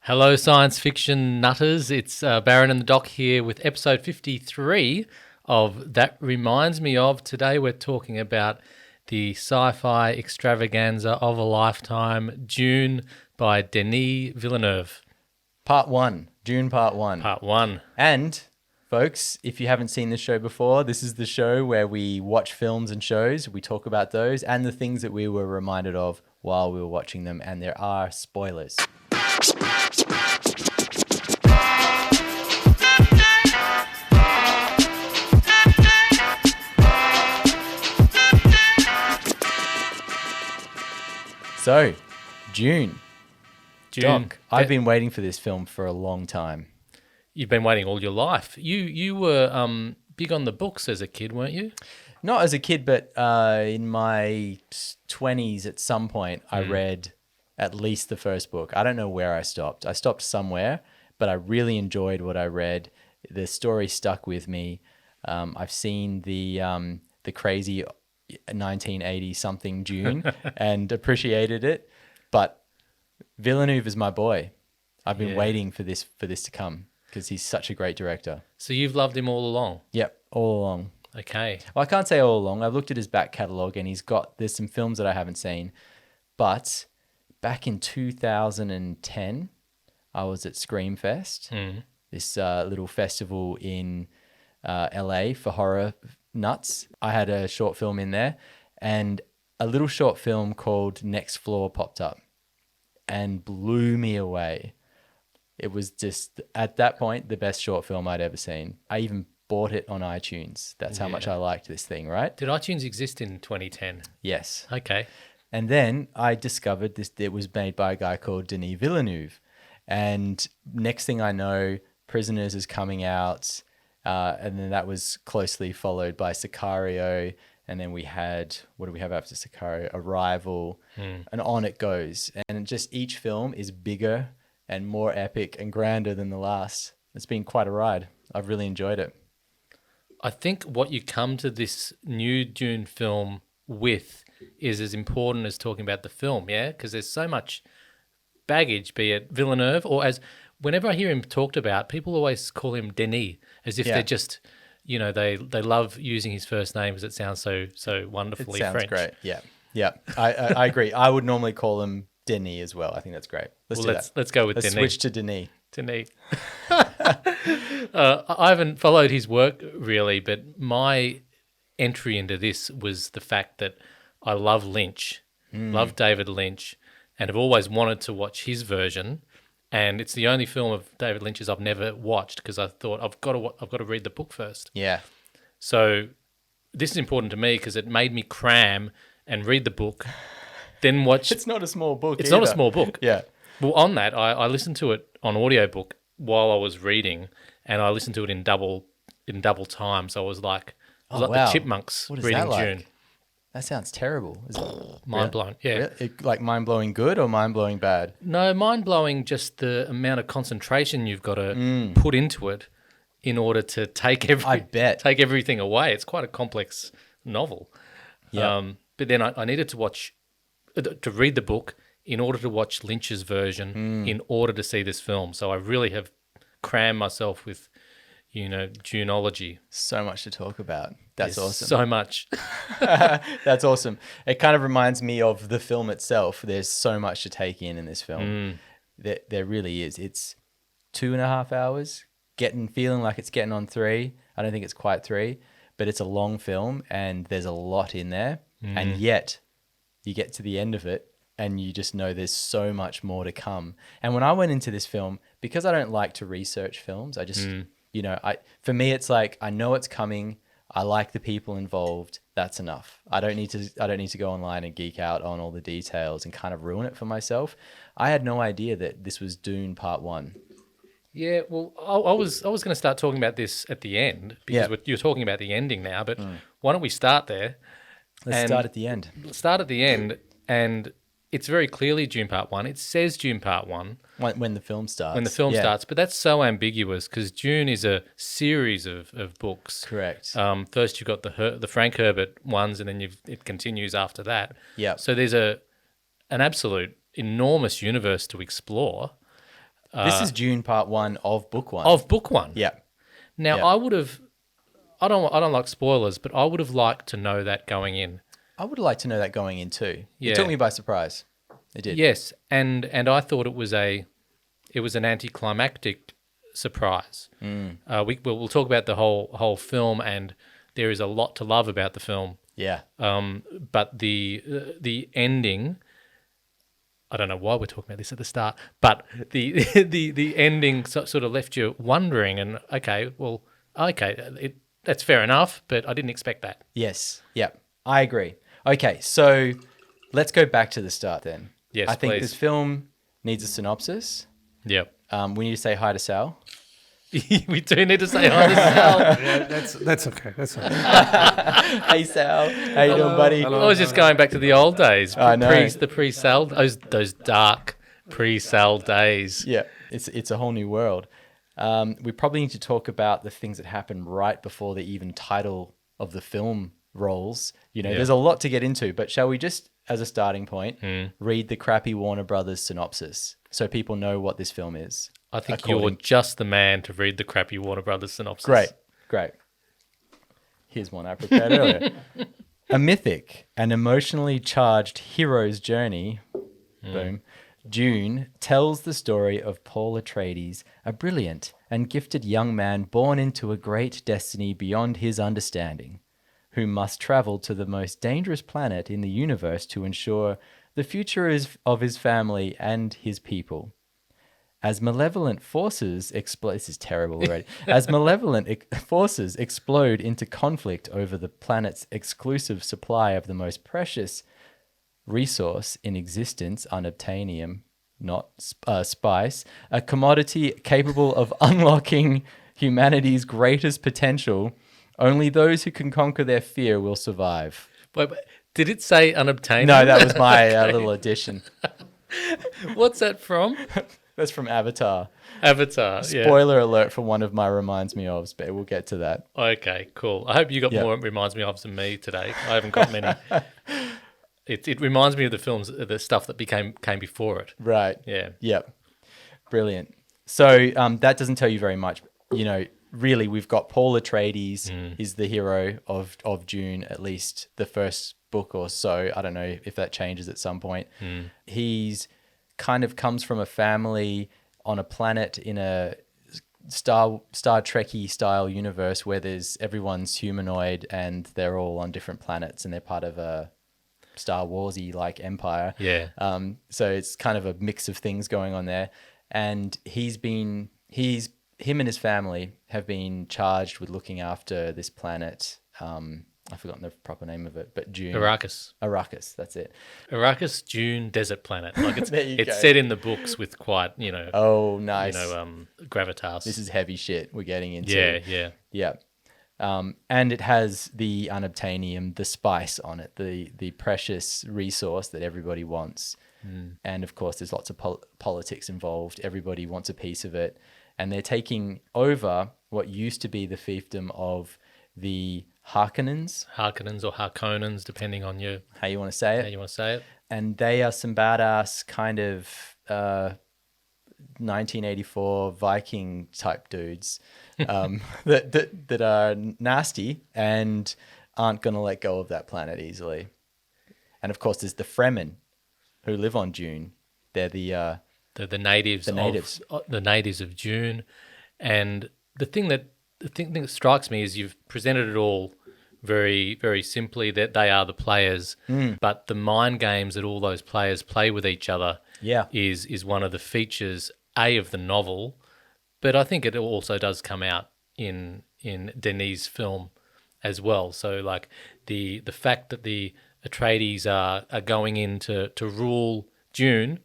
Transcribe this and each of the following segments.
Hello, science fiction nutters. It's Baron and the Doc here with episode 53 of That Reminds Me Of. Today we're talking about the sci-fi extravaganza of a lifetime, Dune by Denis Villeneuve. Part 1, Dune Part 1. Part 1. And, folks, if you haven't seen this show before, this is the show where we watch films and shows, we talk about those, and the things that we were reminded of while we were watching them, and there are spoilers. So, Dune. Doc, I've been waiting for this film for a long time. You've been waiting all your life. You were big on the books as a kid, weren't you? Not as a kid, but in my 20s at some point, I read at least the first book. I don't know where I stopped. I stopped somewhere, but I really enjoyed what I read. The story stuck with me. I've seen the crazy 1980-something Dune and appreciated it, but Villeneuve is my boy. I've been waiting for this to come because he's such a great director. So you've loved him all along? Yep, all along. Okay. Well, I can't say all along. I've looked at his back catalogue and there's some films that I haven't seen, but back in 2010, I was at Screamfest, this little festival in LA for horror nuts. I had a short film in there, and a little short film called Next Floor popped up and blew me away. It was just, at that point, the best short film I'd ever seen. I even bought it on iTunes. That's how much I liked this thing, right? Did iTunes exist in 2010? Yes. Okay. And then I discovered this. It was made by a guy called Denis Villeneuve. And next thing I know, Prisoners is coming out. And then that was closely followed by Sicario. And then we had, what do we have after Sicario? Arrival. And on it goes. And just each film is bigger and more epic and grander than the last. It's been quite a ride. I've really enjoyed it. I think what you come to this new Dune film with is as important as talking about the film, yeah? Because there's so much baggage, be it Villeneuve or as... Whenever I hear him talked about, people always call him Denis, as if they're just, you know, they love using his first name because it sounds so wonderfully French. It sounds great. Yeah. I agree. I would normally call him Denis as well. I think that's great. Let's go with Let's Denis. switch to Denis. Denis. I haven't followed his work really, but my entry into this was the fact that I love Lynch, love David Lynch, and have always wanted to watch his version. And it's the only film of David Lynch's I've never watched because I thought I've got to read the book first. Yeah. So this is important to me because it made me cram and read the book, then watch. It's not a small book. It's not a small book. Yeah. Well, on that, I listened to it on audiobook while I was reading, and I listened to it in double time. So I was like, the chipmunks reading Dune. That sounds terrible. Is it mind blown, yeah. Really? Like mind-blowing good or mind-blowing bad? No, mind-blowing just the amount of concentration you've got to put into it in order to take everything away. It's quite a complex novel. Yeah. But then I needed to read the book in order to watch Lynch's version in order to see this film. So I really have crammed myself with, Duneology. So much to talk about. That's awesome. So much. That's awesome. It kind of reminds me of the film itself. There's so much to take in this film. There really is. It's 2.5 hours, feeling like it's getting on 3. I don't think it's quite 3, but it's a long film and there's a lot in there. And yet you get to the end of it and you just know there's so much more to come. And when I went into this film, because I don't like to research films, I just... for me, it's like, I know it's coming. I like the people involved. That's enough. I don't need to go online and geek out on all the details and kind of ruin it for myself. I had no idea that this was Dune Part 1. Yeah, well, I was going to start talking about this at the end because you're talking about the ending now, but why don't we start there? Let's start at the end. Start at the end, and it's very clearly Dune Part 1. It says Dune Part 1. When the film starts. When the film starts. But that's so ambiguous because Dune is a series of books. Correct. First you've got the Frank Herbert ones and then it continues after that. Yeah. So there's an absolute enormous universe to explore. This is Dune Part 1 of Book 1. Of book one. Yeah. Now, Yeah. I don't like spoilers, but I would have liked to know that going in. I would like to know that going in too. Yeah. It took me by surprise. It did. Yes, and I thought it was an anticlimactic surprise. We'll talk about the whole film, and there is a lot to love about the film. Yeah. But the ending, I don't know why we're talking about this at the start, but the ending sort of left you wondering. And that's fair enough, but I didn't expect that. Yes. Yeah. I agree. Okay, so let's go back to the start then. Yes, I think please. this film needs a synopsis. Yep. We need to say hi to Sal. We do need to say hi to Sal. Yeah, that's okay. That's okay. Hey Sal, how you doing, buddy? Hello. I was just going back to the old days. I know. The pre-sale, those dark pre-sale days. Yeah, it's a whole new world. We probably need to talk about the things that happen right before the even title of the film rolls. There's a lot to get into, but shall we just, as a starting point, read the crappy Warner Brothers synopsis so people know what this film is? I think you're just the man to read the crappy Warner Brothers synopsis. Great. Here's one I prepared earlier. A mythic and emotionally charged hero's journey, boom, Dune tells the story of Paul Atreides, a brilliant and gifted young man born into a great destiny beyond his understanding, who must travel to the most dangerous planet in the universe to ensure the future of his family and his people. As malevolent forces explode, this is terrible already. As malevolent forces explode into conflict over the planet's exclusive supply of the most precious resource in existence, unobtainium, not spice, a commodity capable of unlocking humanity's greatest potential, only those who can conquer their fear will survive. Wait, did it say unobtainium? No, that was my little addition. What's that from? That's from Avatar. Avatar. Yeah. Spoiler alert for one of my reminds me ofs, but we'll get to that. Okay, cool. I hope you got more reminds me ofs than me today. I haven't got many. It reminds me of the films, the stuff that came before it. Right. Yeah. Yep. Brilliant. So that doesn't tell you very much. Really, we've got Paul Atreides is the hero of Dune, at least the first book or so. I don't know if that changes at some point. He's kind of comes from a family on a planet in a Star Trekky style universe where everyone's humanoid and they're all on different planets and they're part of a Star Warsy like empire. Yeah. So it's kind of a mix of things going on there, and him and his family have been charged with looking after this planet. I've forgotten the proper name of it, but Dune. Arrakis, that's it. Arrakis, Dune, desert planet. Like There you it's go. set in the books with quite, Oh, nice. gravitas. This is heavy shit we're getting into. Yeah. Yeah. And it has the unobtainium, the spice on it, the precious resource that everybody wants. And of course, there's lots of politics involved. Everybody wants a piece of it. And they're taking over what used to be the fiefdom of the Harkonnens. Harkonnens or Harkonnens, depending on how you want to say how you want to say it. And they are some badass kind of 1984 Viking type dudes that are nasty and aren't going to let go of that planet easily. And of course, there's the Fremen who live on Dune. They're the natives. The natives of Dune. And the thing that strikes me is you've presented it all very, very simply, that they are the players, but the mind games that all those players play with each other is one of the features, of the novel, but I think it also does come out in Denis' film as well. So like the fact that the Atreides are going in to rule Dune,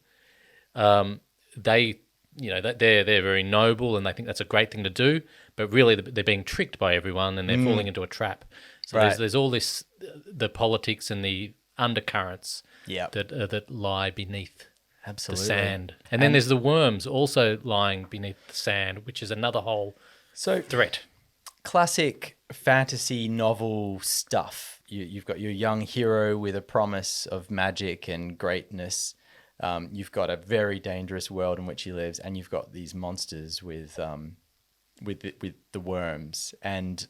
they're very noble and they think that's a great thing to do, but really they're being tricked by everyone and they're falling into a trap. So there's all this, the politics and the undercurrents that lie beneath the sand. And then there's the worms also lying beneath the sand, which is another whole threat. Classic fantasy novel stuff. You've got your young hero with a promise of magic and greatness. You've got a very dangerous world in which he lives, and you've got these monsters with the worms, and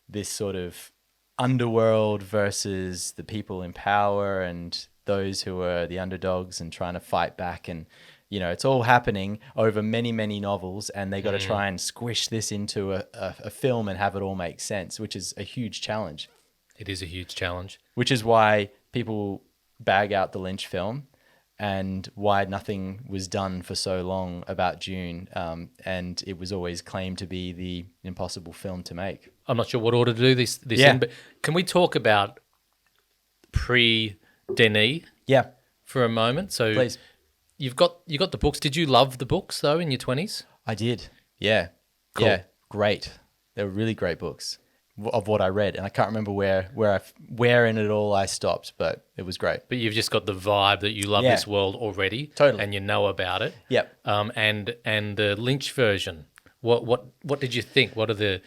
this sort of underworld versus the people in power and those who are the underdogs and trying to fight back. And it's all happening over many, many novels, and they got to try and squish this into a film and have it all make sense, which is a huge challenge. It is a huge challenge. Which is why people bag out the Lynch film, and why nothing was done for so long about Dune, and it was always claimed to be the impossible film to make. I'm not sure what order to do this in, but can we talk about pre-Denis for a moment? So please. You got the books. Did you love the books, though, in your 20s? I did. Yeah. Cool. Yeah. Great. They were really great books of what I read, and I can't remember where in it all I stopped, but it was great. But you've just got the vibe that you love this world already, totally, and you know about it. Yep. And the Lynch version. What did you think? What are the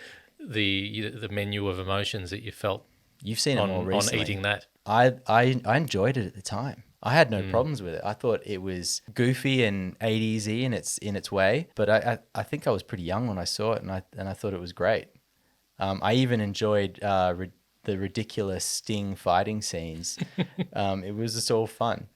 menu of emotions that you felt? You've seen it more recently. On eating that. I enjoyed it at the time. I had no problems with it. I thought it was goofy and 80s-y in its way, but I think I was pretty young when I saw it, and I thought it was great. I even enjoyed the ridiculous Sting fighting scenes. It was just all fun.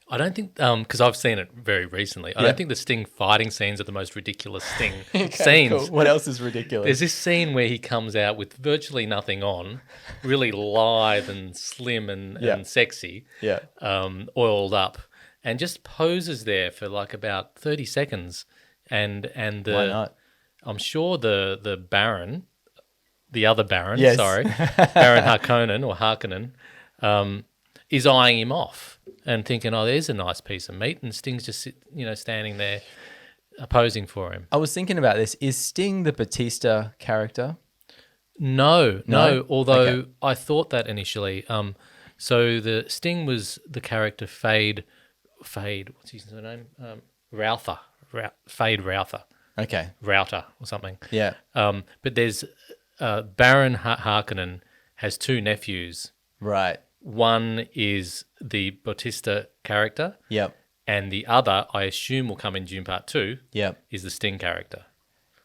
I don't think, because I've seen it very recently, I don't think the Sting fighting scenes are the most ridiculous Sting scenes. Cool. What else is ridiculous? There's this scene where he comes out with virtually nothing on, really lithe and slim and sexy, oiled up, and just poses there for like about 30 seconds. And the, why not? I'm sure the Baron, the other Baron, yes. Baron Harkonnen, is eyeing him off and thinking, oh, there's a nice piece of meat, and Sting's just standing there posing for him. I was thinking about this. Is Sting the Bautista character? No. Although I thought that initially. So the Sting was the character Fade. What's his name? Routher. Fade Routher. Okay. Router or something. Yeah. But there's Baron Harkonnen has two nephews. Right. One is the Bautista character. Yep. And the other, I assume, will come in Dune Part 2. Yep. Is the Sting character.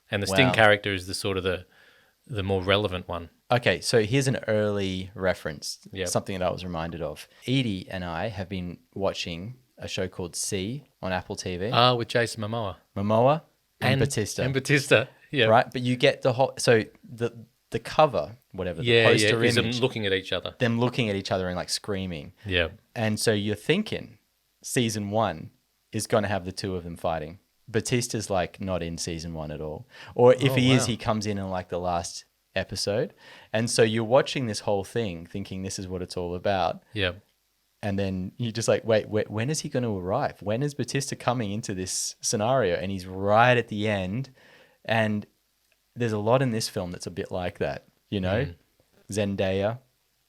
And the Sting character is the sort of the more relevant one. Okay, so here's an early reference, Yep. something that I was reminded of. Edie and I have been watching a show called C on Apple TV. With Jason Momoa. Momoa and Bautista. And Bautista, yeah. Right, but you get the whole... So the cover, whatever, the poster is image... them looking at each other. Them looking at each other and like screaming. Yeah. And so you're thinking season 1 is going to have the two of them fighting. Bautista's like not in season 1 at all. Or if he is, he comes in like the last episode. And so you're watching this whole thing thinking this is what it's all about. Yeah. And then you're just like, wait, when is he going to arrive? When is Bautista coming into this scenario? And he's right at the end. And there's a lot in this film that's a bit like that, Zendaya,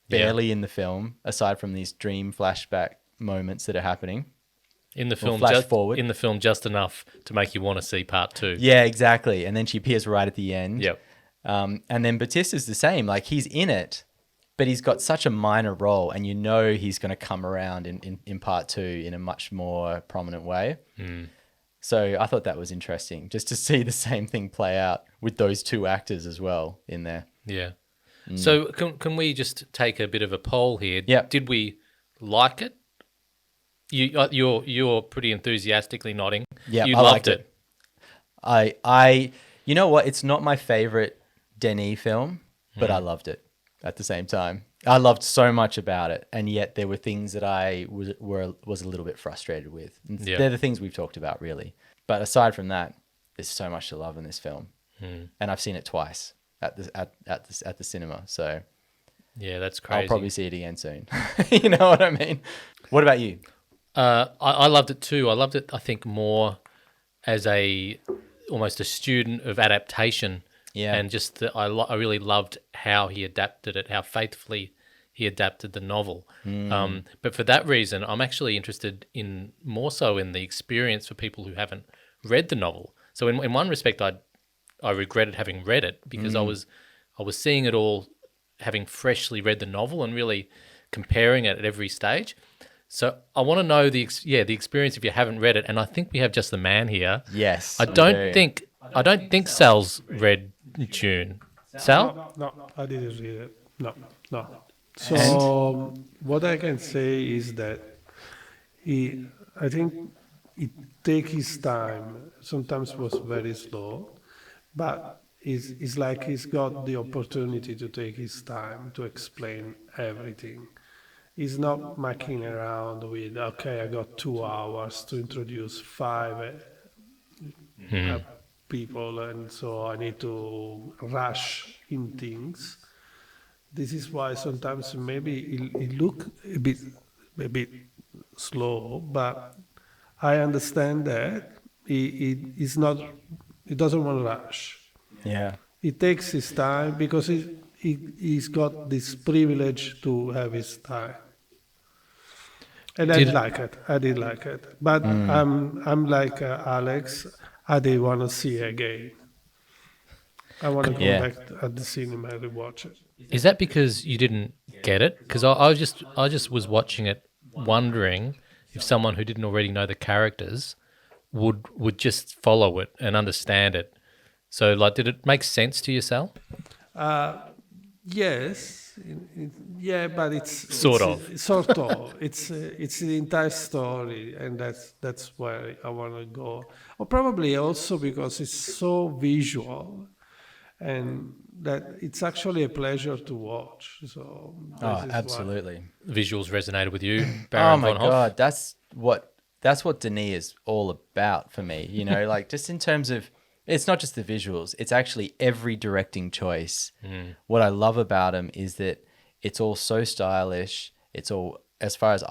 barely in the film, aside from these dream flashback moments that are happening. In the film, forward. In the film, just enough to make you want to see part 2. Yeah, exactly. And then she appears right at the end. Yep. And then Bautista's the same. Like he's in it, but he's got such a minor role, and he's going to come around in part 2 in a much more prominent way. So I thought that was interesting, just to see the same thing play out with those two actors as well in there. Yeah. So can we just take a bit of a poll here? Yeah. Did we like it? You're pretty enthusiastically nodding. Yeah, you I loved liked it. I you know what? It's not my favorite Denis film, but I loved it at the same time. I loved so much about it, and yet there were things that I was a little bit frustrated with. And they're the things we've talked about, really. But aside from that, there's so much to love in this film, and I've seen it twice at the cinema. So yeah, that's crazy. I'll probably see it again soon. You know what I mean? What about you? I loved it too. I loved it, I think, more as almost a student of adaptation. Yeah. And just I really loved how he adapted it, how faithfully he adapted the novel. But for that reason, I'm actually interested in more so in the experience for people who haven't read the novel. So in one respect, I regretted having read it because I was seeing it all, having freshly read the novel and really comparing it at every stage. So I want to know the experience if you haven't read it, and I think we have just the man here. Yes. I we don't do. think Sal's read Dune. Sal? No, I didn't read it. No. So what I can say is that I think it take his time. Sometimes was very slow, but it's like he's got the opportunity to take his time to explain everything. He's not mucking around with, okay, I got 2 hours to introduce five people, and so I need to rush in things. This is why sometimes maybe it look a bit slow, but I understand that he's not, he doesn't want to rush. Yeah. He takes his time because he's got this privilege to have his time. And I like it. I did like it. But I'm like Alex. I did want to see it again. I want to go Yeah. back at the cinema and rewatch it. Is that because you didn't get it? Because I just was watching it, wondering if someone who didn't already know the characters would just follow it and understand it. So, like, did it make sense to you, Sal? Yes, yeah, but Sort of. It's the entire story, and that's where I want to go. Or probably also because it's so visual, and that it's actually a pleasure to watch. So Oh, this is why. absolutely. Visuals resonated with you, Oh Baron my von Hoff? God, that's what Denis is all about for me. You know, like just in terms of, it's not just the visuals, it's actually every directing choice. What I love about him is that it's all so stylish. It's all, as far as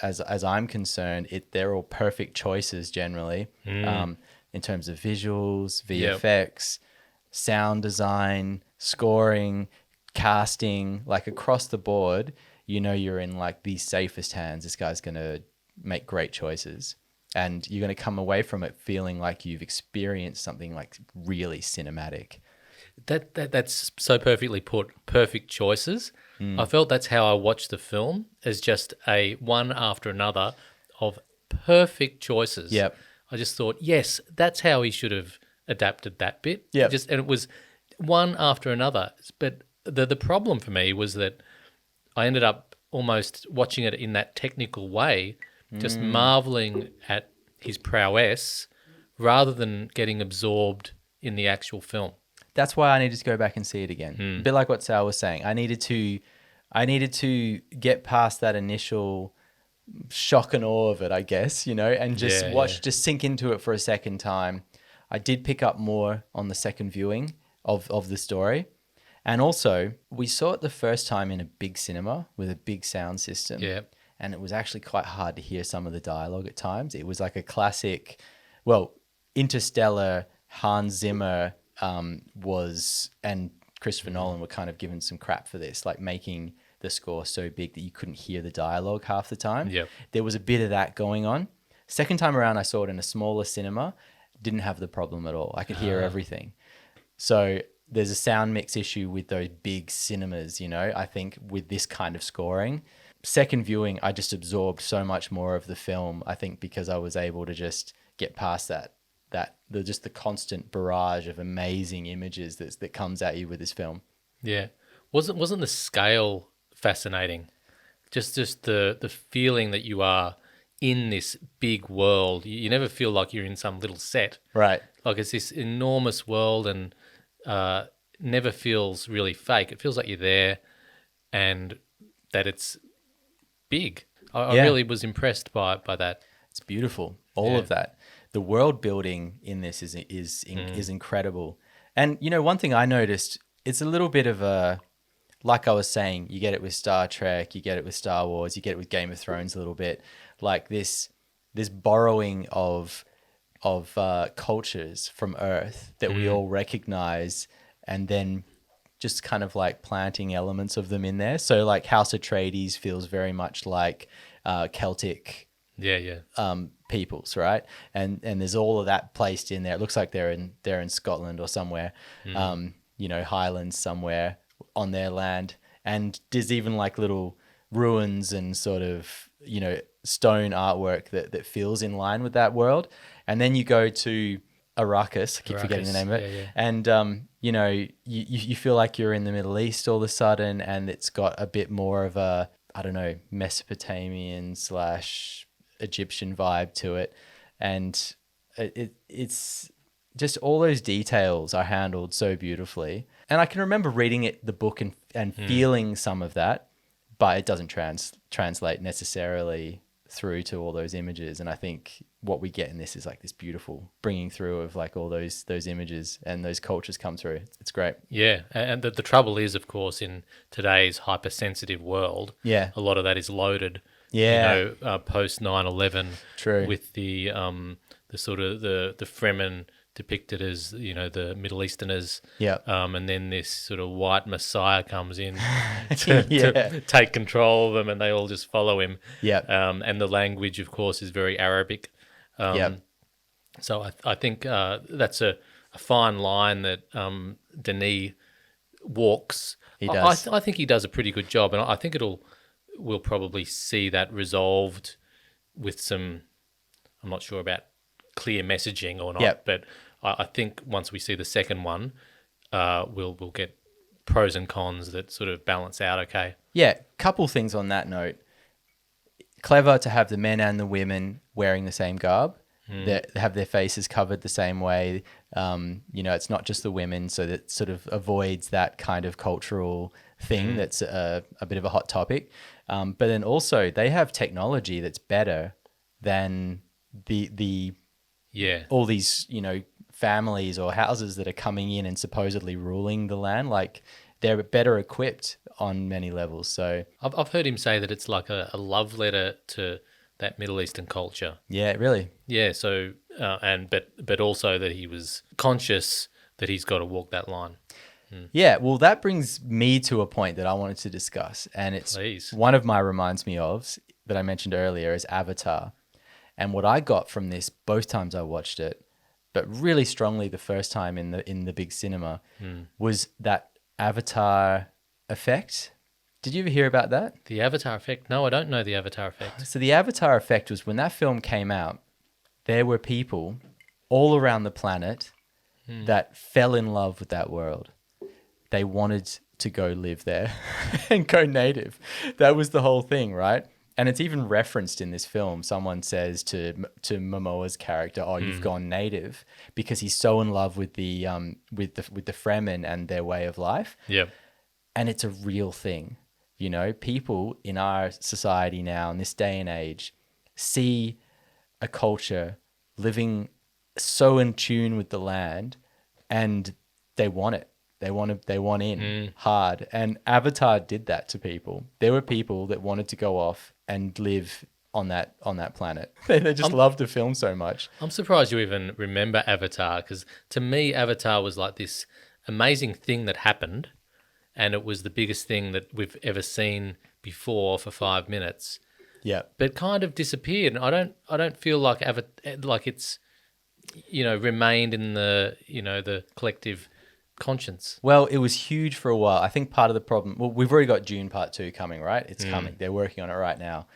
as I'm concerned, they're all perfect choices generally, in terms of visuals, VFX, sound design, scoring, casting, like across the board. You know, you're in like the safest hands. This guy's going to make great choices, and you're going to come away from it feeling like you've experienced something like really cinematic. That's so perfectly put. Perfect choices. I felt that's how I watched the film, as just a one after another of perfect choices. Yep. I just thought, yes, that's how he should have adapted that bit. Yep. And it was one after another. But the problem for me was that I ended up almost watching it in that technical way, just marveling at his prowess rather than getting absorbed in the actual film. That's why I needed to go back and see it again. A bit like what Sal was saying. I needed to get past that initial shock and awe of it, I guess, you know, and just just sink into it for a second time. I did pick up more on the second viewing of the story. And also, we saw it the first time in a big cinema with a big sound system. Yeah. And it was actually quite hard to hear some of the dialogue at times. It was like a classic, well, Interstellar, Hans Zimmer and Christopher Nolan were kind of given some crap for this, like making the score so big that you couldn't hear the dialogue half the time. Yep. There was a bit of that going on. Second time around, I saw it in a smaller cinema. Didn't have the problem at all. I could hear everything. So there's a sound mix issue with those big cinemas, you know, I think with this kind of scoring. Second viewing, I just absorbed so much more of the film, I think, because I was able to just get past just the constant barrage of amazing images that comes at you with this film. Yeah. Wasn't the scale fascinating? Just the feeling that you are in this big world. You never feel like you're in some little set. Right. Like it's this enormous world, and never feels really fake. It feels like you're there and that it's big. I really was impressed by that. It's beautiful. All of that. The world building in this is incredible. And, you know, one thing I noticed, it's a little bit of a, like I was saying, you get it with Star Trek, you get it with Star Wars, you get it with Game of Thrones a little bit, like this borrowing of cultures from Earth that we all recognize, and then just kind of like planting elements of them in there. So like House Atreides feels very much like Celtic peoples, right? And there's all of that placed in there. It looks like they're in Scotland or somewhere, you know, Highlands somewhere on their land. And there's even like little ruins and sort of, stone artwork that feels in line with that world. And then you go to Arrakis, I keep forgetting the name of it. Yeah. And, you feel like you're in the Middle East all of a sudden, and it's got a bit more of a, I don't know, Mesopotamian / Egyptian vibe to it. And it's just all those details are handled so beautifully. And I can remember reading the book and feeling some of that, but it doesn't translate necessarily through to all those images. And I think what we get in this is like this beautiful bringing through of like all those images and those cultures come through. It's great. Yeah, and the trouble is, of course, in today's hypersensitive world, Yeah. a lot of that is loaded. Yeah. Post 9/11. True. With the sort of the Fremen depicted as the Middle Easterners. Yeah. And then this sort of white messiah comes in Yeah. to take control of them, and they all just follow him. Yeah. And the language, of course, is very Arabic. Yeah. So I think that's a fine line that Denis walks. He does. I think he does a pretty good job, and I think we'll probably see that resolved with some. I'm not sure about clear messaging or not, Yep. but I think once we see the second one, we'll get pros and cons that sort of balance out. Okay. Yeah. Couple things on that note. Clever to have the men and the women wearing the same garb. They have their faces covered the same way. It's not just the women, so that sort of avoids that kind of cultural thing that's a bit of a hot topic. But then also they have technology that's better than the all these, families or houses that are coming in and supposedly ruling the land. Like they're better equipped on many levels. So I've heard him say that it's like a love letter to that Middle Eastern culture. yeah, really. Yeah. So but also that he was conscious that he's got to walk that line. Yeah, well, that brings me to a point that I wanted to discuss, and it's Please. one of my reminds me ofs that I mentioned earlier is Avatar. And what I got from this both times I watched it, but really strongly the first time in the big cinema, was that Avatar effect. Did you ever hear about that? The Avatar effect? No, I don't know the Avatar effect. So the Avatar effect was when that film came out, there were people all around the planet that fell in love with that world. They wanted to go live there and go native. That was the whole thing, right? And it's even referenced in this film. Someone says to Momoa's character, "Oh, you've gone native," because he's so in love with the Fremen and their way of life. Yeah. And it's a real thing. People in our society now, in this day and age, see a culture living so in tune with the land, and they want it. They want in hard. And Avatar did that to people. There were people that wanted to go off and live on that planet. They just loved the film so much. I'm surprised you even remember Avatar, because to me, Avatar was like this amazing thing that happened, and it was the biggest thing that we've ever seen before for 5 minutes. Yeah. But kind of disappeared. And I don't feel like it's remained in the collective conscience. Well, it was huge for a while. I think part of the problem, we've already got Dune Part 2 coming, right? It's coming. They're working on it right now.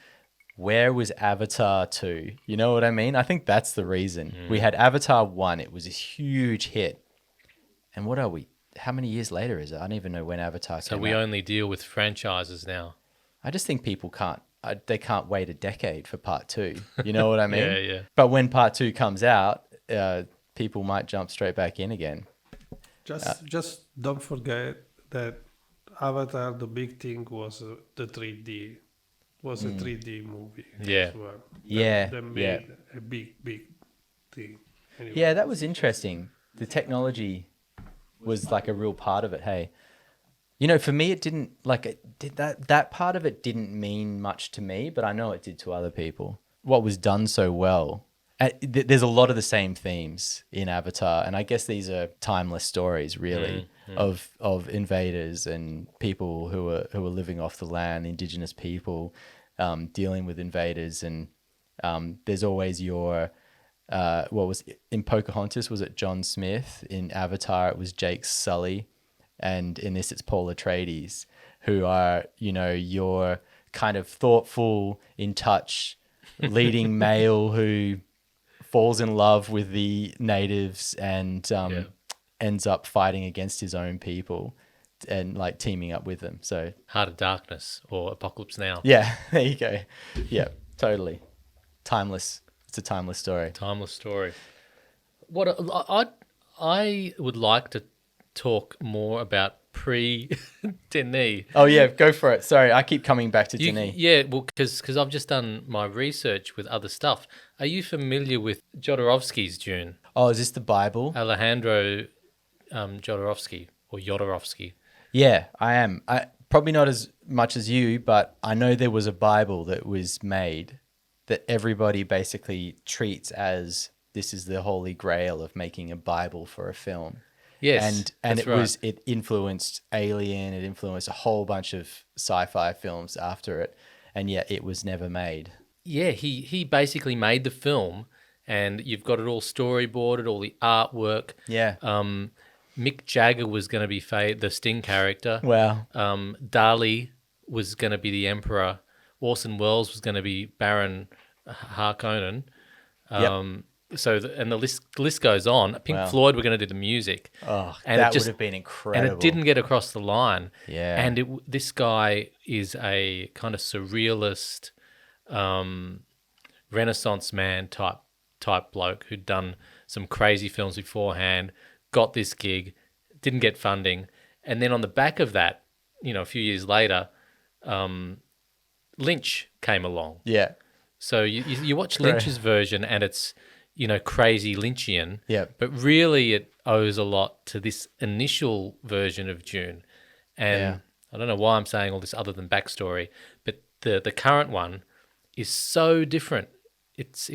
Where was Avatar 2? You know what I mean? I think that's the reason. We had Avatar 1. It was a huge hit. And what are we? How many years later is it? I don't even know when Avatar So came we out. only deal with franchises now. I just think people they can't wait a decade for Part 2. You know what I mean? Yeah. But when Part 2 comes out, people might jump straight back in again. Just don't forget that Avatar, the big thing was the 3D. Was a 3D movie. Yeah. As well. Yeah, That made a big thing. Anyway. Yeah, that was interesting. The technology was like a real part of it. Hey, for me, it didn't that part of it didn't mean much to me, but I know it did to other people. What was done so well. There's a lot of the same themes in Avatar, and I guess these are timeless stories, really, of invaders and people who are living off the land, indigenous people dealing with invaders, and there's always your what was in Pocahontas, was it John Smith? In Avatar, it was Jake Sully, and in this it's Paul Atreides, who are your kind of thoughtful, in touch, leading male who falls in love with the natives and ends up fighting against his own people and like teaming up with them. So Heart of Darkness or Apocalypse Now. yeah, there you go. Yeah, totally. Timeless. It's a timeless story. Timeless story. What I would like to talk more about pre-Denis. Oh yeah, go for it. Sorry, I keep coming back to Denis. Yeah, well, because I've just done my research with other stuff. Are you familiar with Jodorowsky's Dune? Oh, is this the Bible? Alejandro Jodorowsky or Jodorowsky. Yeah, I am. I probably not as much as you, but I know there was a Bible that was made that everybody basically treats as this is the holy grail of making a Bible for a film. Yes, and that's it influenced Alien, it influenced a whole bunch of sci-fi films after it, and yet it was never made. Yeah, he basically made the film, and you've got it all storyboarded, all the artwork. Yeah. Mick Jagger was going to be the Sting character. Wow. Dali was going to be the Emperor. Orson Welles was going to be Baron Harkonnen. So the list goes on. Pink Floyd were going to do the music. Oh, and that would have been incredible. And it didn't get across the line. Yeah. And this guy is a kind of surrealist, Renaissance man type bloke who'd done some crazy films beforehand, got this gig, didn't get funding. And then on the back of that, a few years later, Lynch came along. Yeah. So you watch Lynch's version and it's, crazy Lynchian. Yeah. But really it owes a lot to this initial version of Dune. And I don't know why I'm saying all this other than backstory, but the current one is so different. It's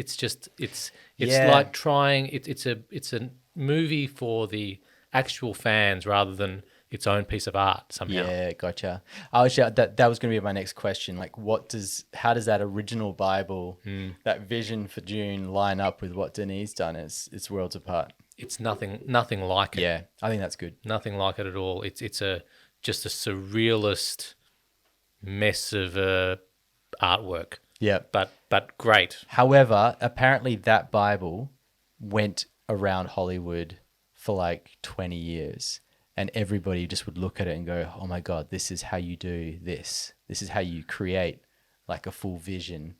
like trying it's a movie for the actual fans rather than its own piece of art somehow. Yeah, gotcha. That was going to be my next question. Like, how does that original Bible, that vision for Dune, line up with what Denis done? It's worlds apart. It's nothing like it. Yeah, I think that's good. Nothing like it at all. It's just a surrealist mess of artwork. Yeah, but great. However, apparently that Bible went around Hollywood for like 20 years. And everybody just would look at it and go, oh my God, this is how you do this. This is how you create like a full vision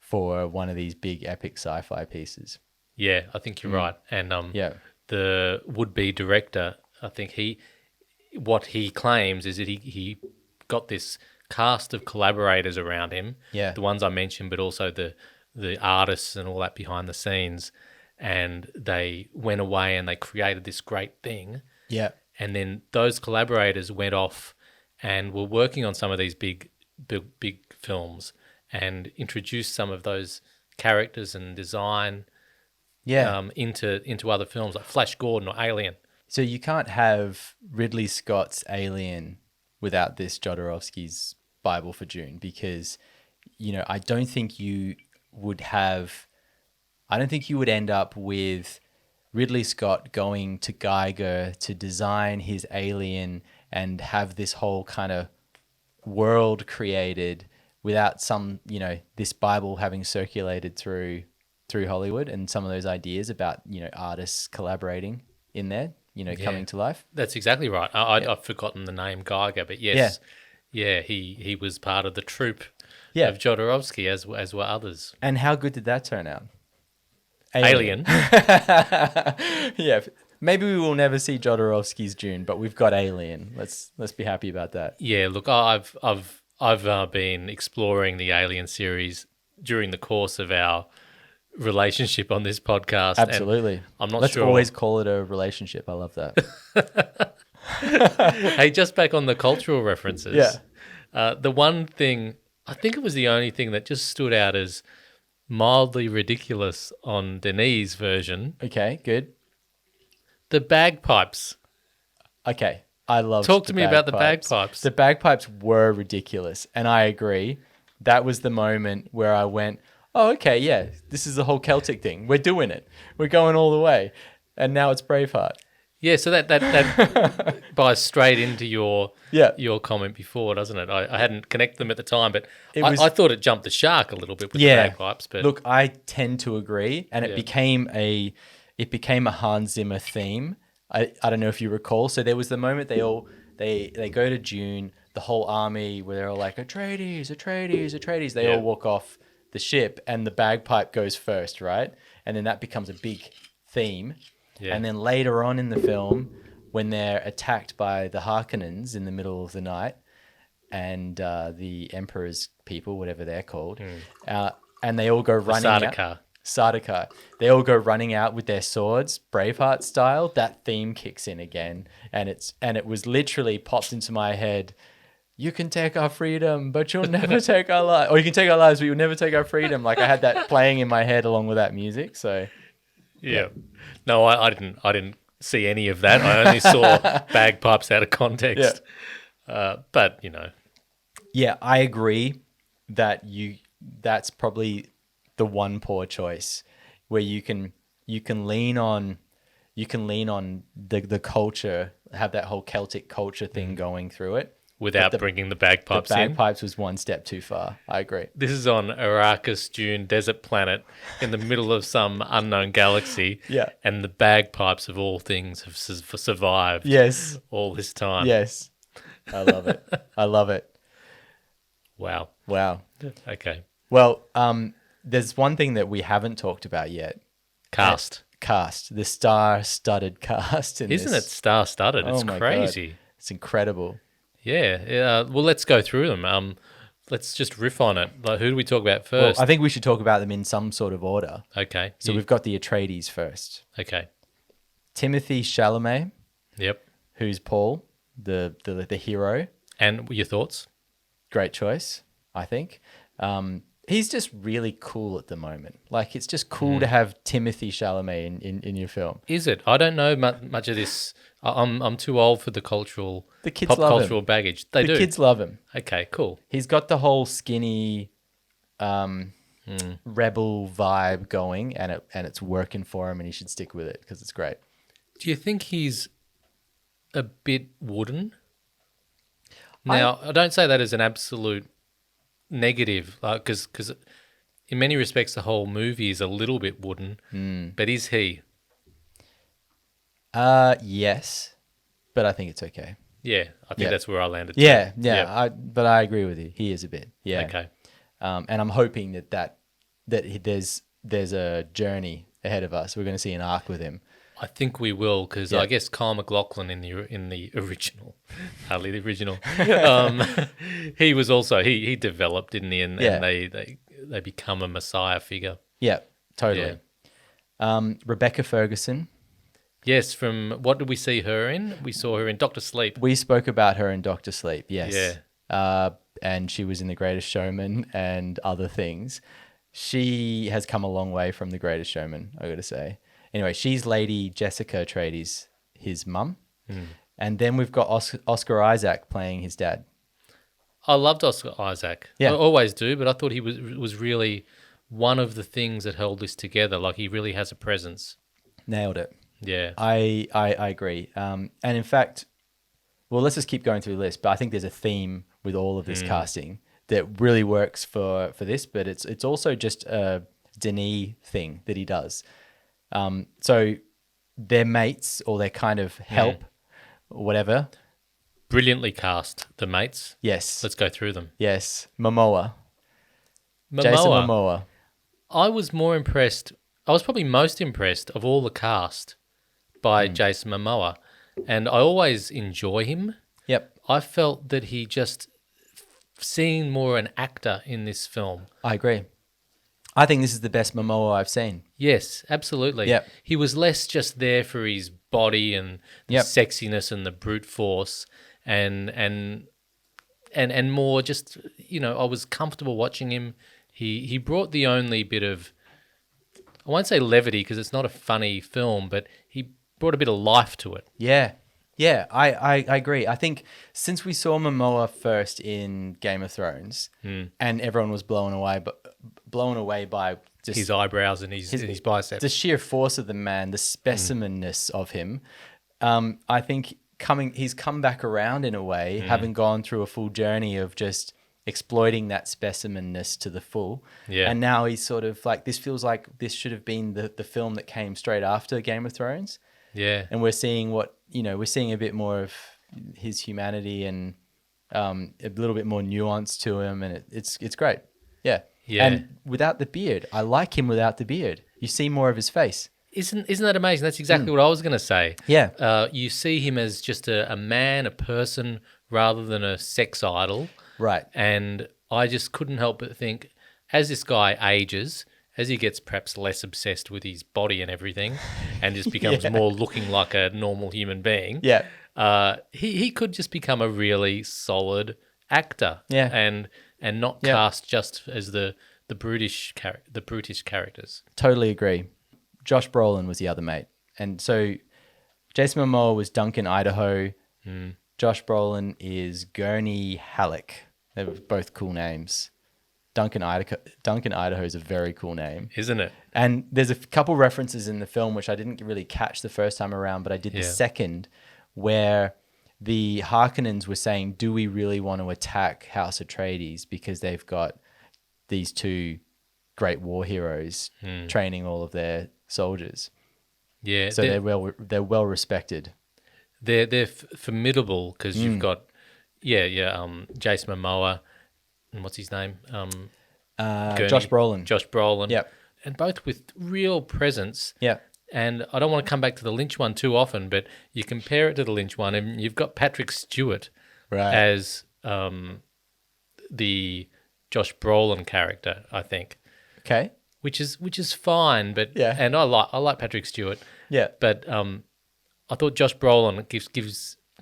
for one of these big epic sci-fi pieces. Yeah, I think you're right. And the would-be director, I think what he claims is that he got this cast of collaborators around him. Yeah. The ones I mentioned, but also the artists and all that behind the scenes. And they went away and they created this great thing. Yeah. And then those collaborators went off and were working on some of these big films and introduced some of those characters and design into other films like Flash Gordon or Alien. So you can't have Ridley Scott's Alien without this Jodorowsky's Bible for Dune because, I don't think you would end up with Ridley Scott going to Geiger to design his Alien and have this whole kind of world created without some, this Bible having circulated through Hollywood and some of those ideas about, artists collaborating in there, coming to life. That's exactly right. I've forgotten the name Geiger, but yes. Yeah, he was part of the troupe of Jodorowsky as were others. And how good did that turn out? Alien. Yeah, maybe we will never see Jodorowsky's Dune, but we've got Alien. Let's be happy about that. Yeah, look, I've been exploring the Alien series during the course of our relationship on this podcast. Absolutely. I'm not Let's sure. Let's always call it a relationship. I love that. Hey, just back on the cultural references. Yeah. The one thing, I think it was the only thing that just stood out as mildly ridiculous on Denis' version. Okay, good. The bagpipes. Okay, I love. Talk to me about the bagpipes. The bagpipes were ridiculous, and I agree. That was the moment where I went, "Oh, okay, yeah, this is the whole Celtic thing. We're doing it. We're going all the way." And now it's Braveheart. Yeah, so that buys straight into your Yeah. your comment before, doesn't it? I hadn't connected them at the time, but was- I thought it jumped the shark a little bit with the Yeah. bagpipes. But Look, I tend to agree, and Yeah. it became a Hans Zimmer theme. I don't know if you recall. So there was the moment they go to Dune, the whole army where they're all like Atreides, Atreides, Atreides. They Yeah. all walk off the ship, and the bagpipe goes first, right? And then that becomes a big theme. Yeah. And then later on in the film, when they're attacked by the Harkonnens in the middle of the night, and the Emperor's people, whatever they're called, and they all go running out. Sardaukar. They all go running out with their swords, Braveheart style. That theme kicks in again, and it was literally popped into my head. You can take our freedom, but you'll never take our lives. Or you can take our lives, but you'll never take our freedom. Like I had that playing in my head along with that music. So yeah. No, I didn't see any of that. I only saw bagpipes out of context. But you know, yeah, I agree that that's probably the one poor choice where you can lean on the culture, have that whole Celtic culture thing going through it without bringing the bagpipes the in. bagpipes was one step too far. I agree. This is on Arrakis Dune desert planet in the middle of some unknown galaxy. Yeah. And the bagpipes of all things have survived. Yes. All this time. Yes. I love it. I love it. Wow. Okay. Well, there's one thing that we haven't talked about yet. Cast. The star-studded cast. Isn't it star-studded? It's my crazy. God. It's incredible. Yeah. Well, let's go through them. Let's just riff on it. Like, who do we talk about first? Well, I think we should talk about them in some sort of order. Okay. So we've got the Atreides first. Okay. Timothy Chalamet, Yep. who's Paul, the hero. And your thoughts? Great choice, I think. He's just really cool at the moment. Like, it's just cool to have Timothy Chalamet in your film. Is it? I don't know much of this. I'm too old for the cultural, The kids pop love cultural him. baggage. They The do. kids love him. Okay, cool. He's got the whole skinny rebel vibe going, and it's working for him, and he should stick with it because it's great. Do you think he's a bit wooden? Now, I don't say that as an absolute negative, because in many respects the whole movie is a little bit wooden. But is he? Yes, but I think it's okay. Yeah, I think Yeah. that's where I landed. Yeah, too. but I agree with you. He is a bit. Yeah. Okay. And I'm hoping that there's a journey ahead of us. We're going to see an arc with him. I think we will, because Yeah. I guess Kyle MacLachlan in the original, hardly the original, he was also he developed, didn't he? And they become a messiah figure. Yeah, totally. Rebecca Ferguson. Yes, from what did we see her in? We saw her in Dr. Sleep. We spoke about her in Doctor Sleep. Yes. Yeah. And she was in The Greatest Showman and other things. She has come a long way from The Greatest Showman, I got to say. Anyway, she's Lady Jessica Atreides, his mum. And then we've got Oscar Isaac playing his dad. I loved Oscar Isaac. Yeah. I always do, but I thought he was really one of the things that held this together. Like, he really has a presence. Nailed it. Yeah. I agree. And in fact, well, let's just keep going through the list. But I think there's a theme with all of this casting that really works for this. But it's also just a Denis thing that he does. So they're mates, or they're kind of help, or whatever. Brilliantly cast, the mates. Yes. Let's go through them. Yes. Jason Momoa. I was more impressed. I was probably most impressed of all the cast by Jason Momoa. And I always enjoy him. Yep. I felt that he just seemed more an actor in this film. I agree. I think this is the best Momoa I've seen. Yes, absolutely. Yep. He was less just there for his body and the sexiness and the brute force and more just, I was comfortable watching him. He brought the only bit of, I won't say levity because it's not a funny film, but he brought a bit of life to it. Yeah. Yeah, I agree. I think since we saw Momoa first in Game of Thrones and everyone was blown away by just His eyebrows and his biceps. the sheer force of the man, the specimenness of him, I think he's come back around in a way, having gone through a full journey of just exploiting that specimenness to the full. Yeah. And now he's sort of like, this feels like this should have been the film that came straight after Game of Thrones. Yeah. And we're seeing we're seeing a bit more of his humanity and a little bit more nuance to him. And it's great. Yeah. Yeah. And without the beard, I like him without the beard. You see more of his face. Isn't that amazing? That's exactly what I was going to say. Yeah. You see him as just a man, a person, rather than a sex idol. Right. And I just couldn't help but think, as this guy ages, as he gets perhaps less obsessed with his body and everything, and just becomes more looking like a normal human being, he could just become a really solid actor. Yeah. And not cast just as the brutish characters. Totally agree. Josh Brolin was the other mate. And so Jason Momoa was Duncan, Idaho. Josh Brolin is Gurney Halleck. They're both cool names. Duncan, Idaho is a very cool name. Isn't it? And there's a couple references in the film which I didn't really catch the first time around, but I did the second, where the Harkonnens were saying, do we really want to attack House Atreides because they've got these two great war heroes training all of their soldiers? Yeah. So they're well respected. They're formidable because you've got Jason Momoa and what's his name? Josh Brolin. Josh Brolin. Yep. And both with real presence. Yeah. And I don't want to come back to the Lynch one too often, but you compare it to the Lynch one, and you've got Patrick Stewart as the Josh Brolin character, I think. Okay. Which is fine, but and I like Patrick Stewart. Yeah. But I thought Josh Brolin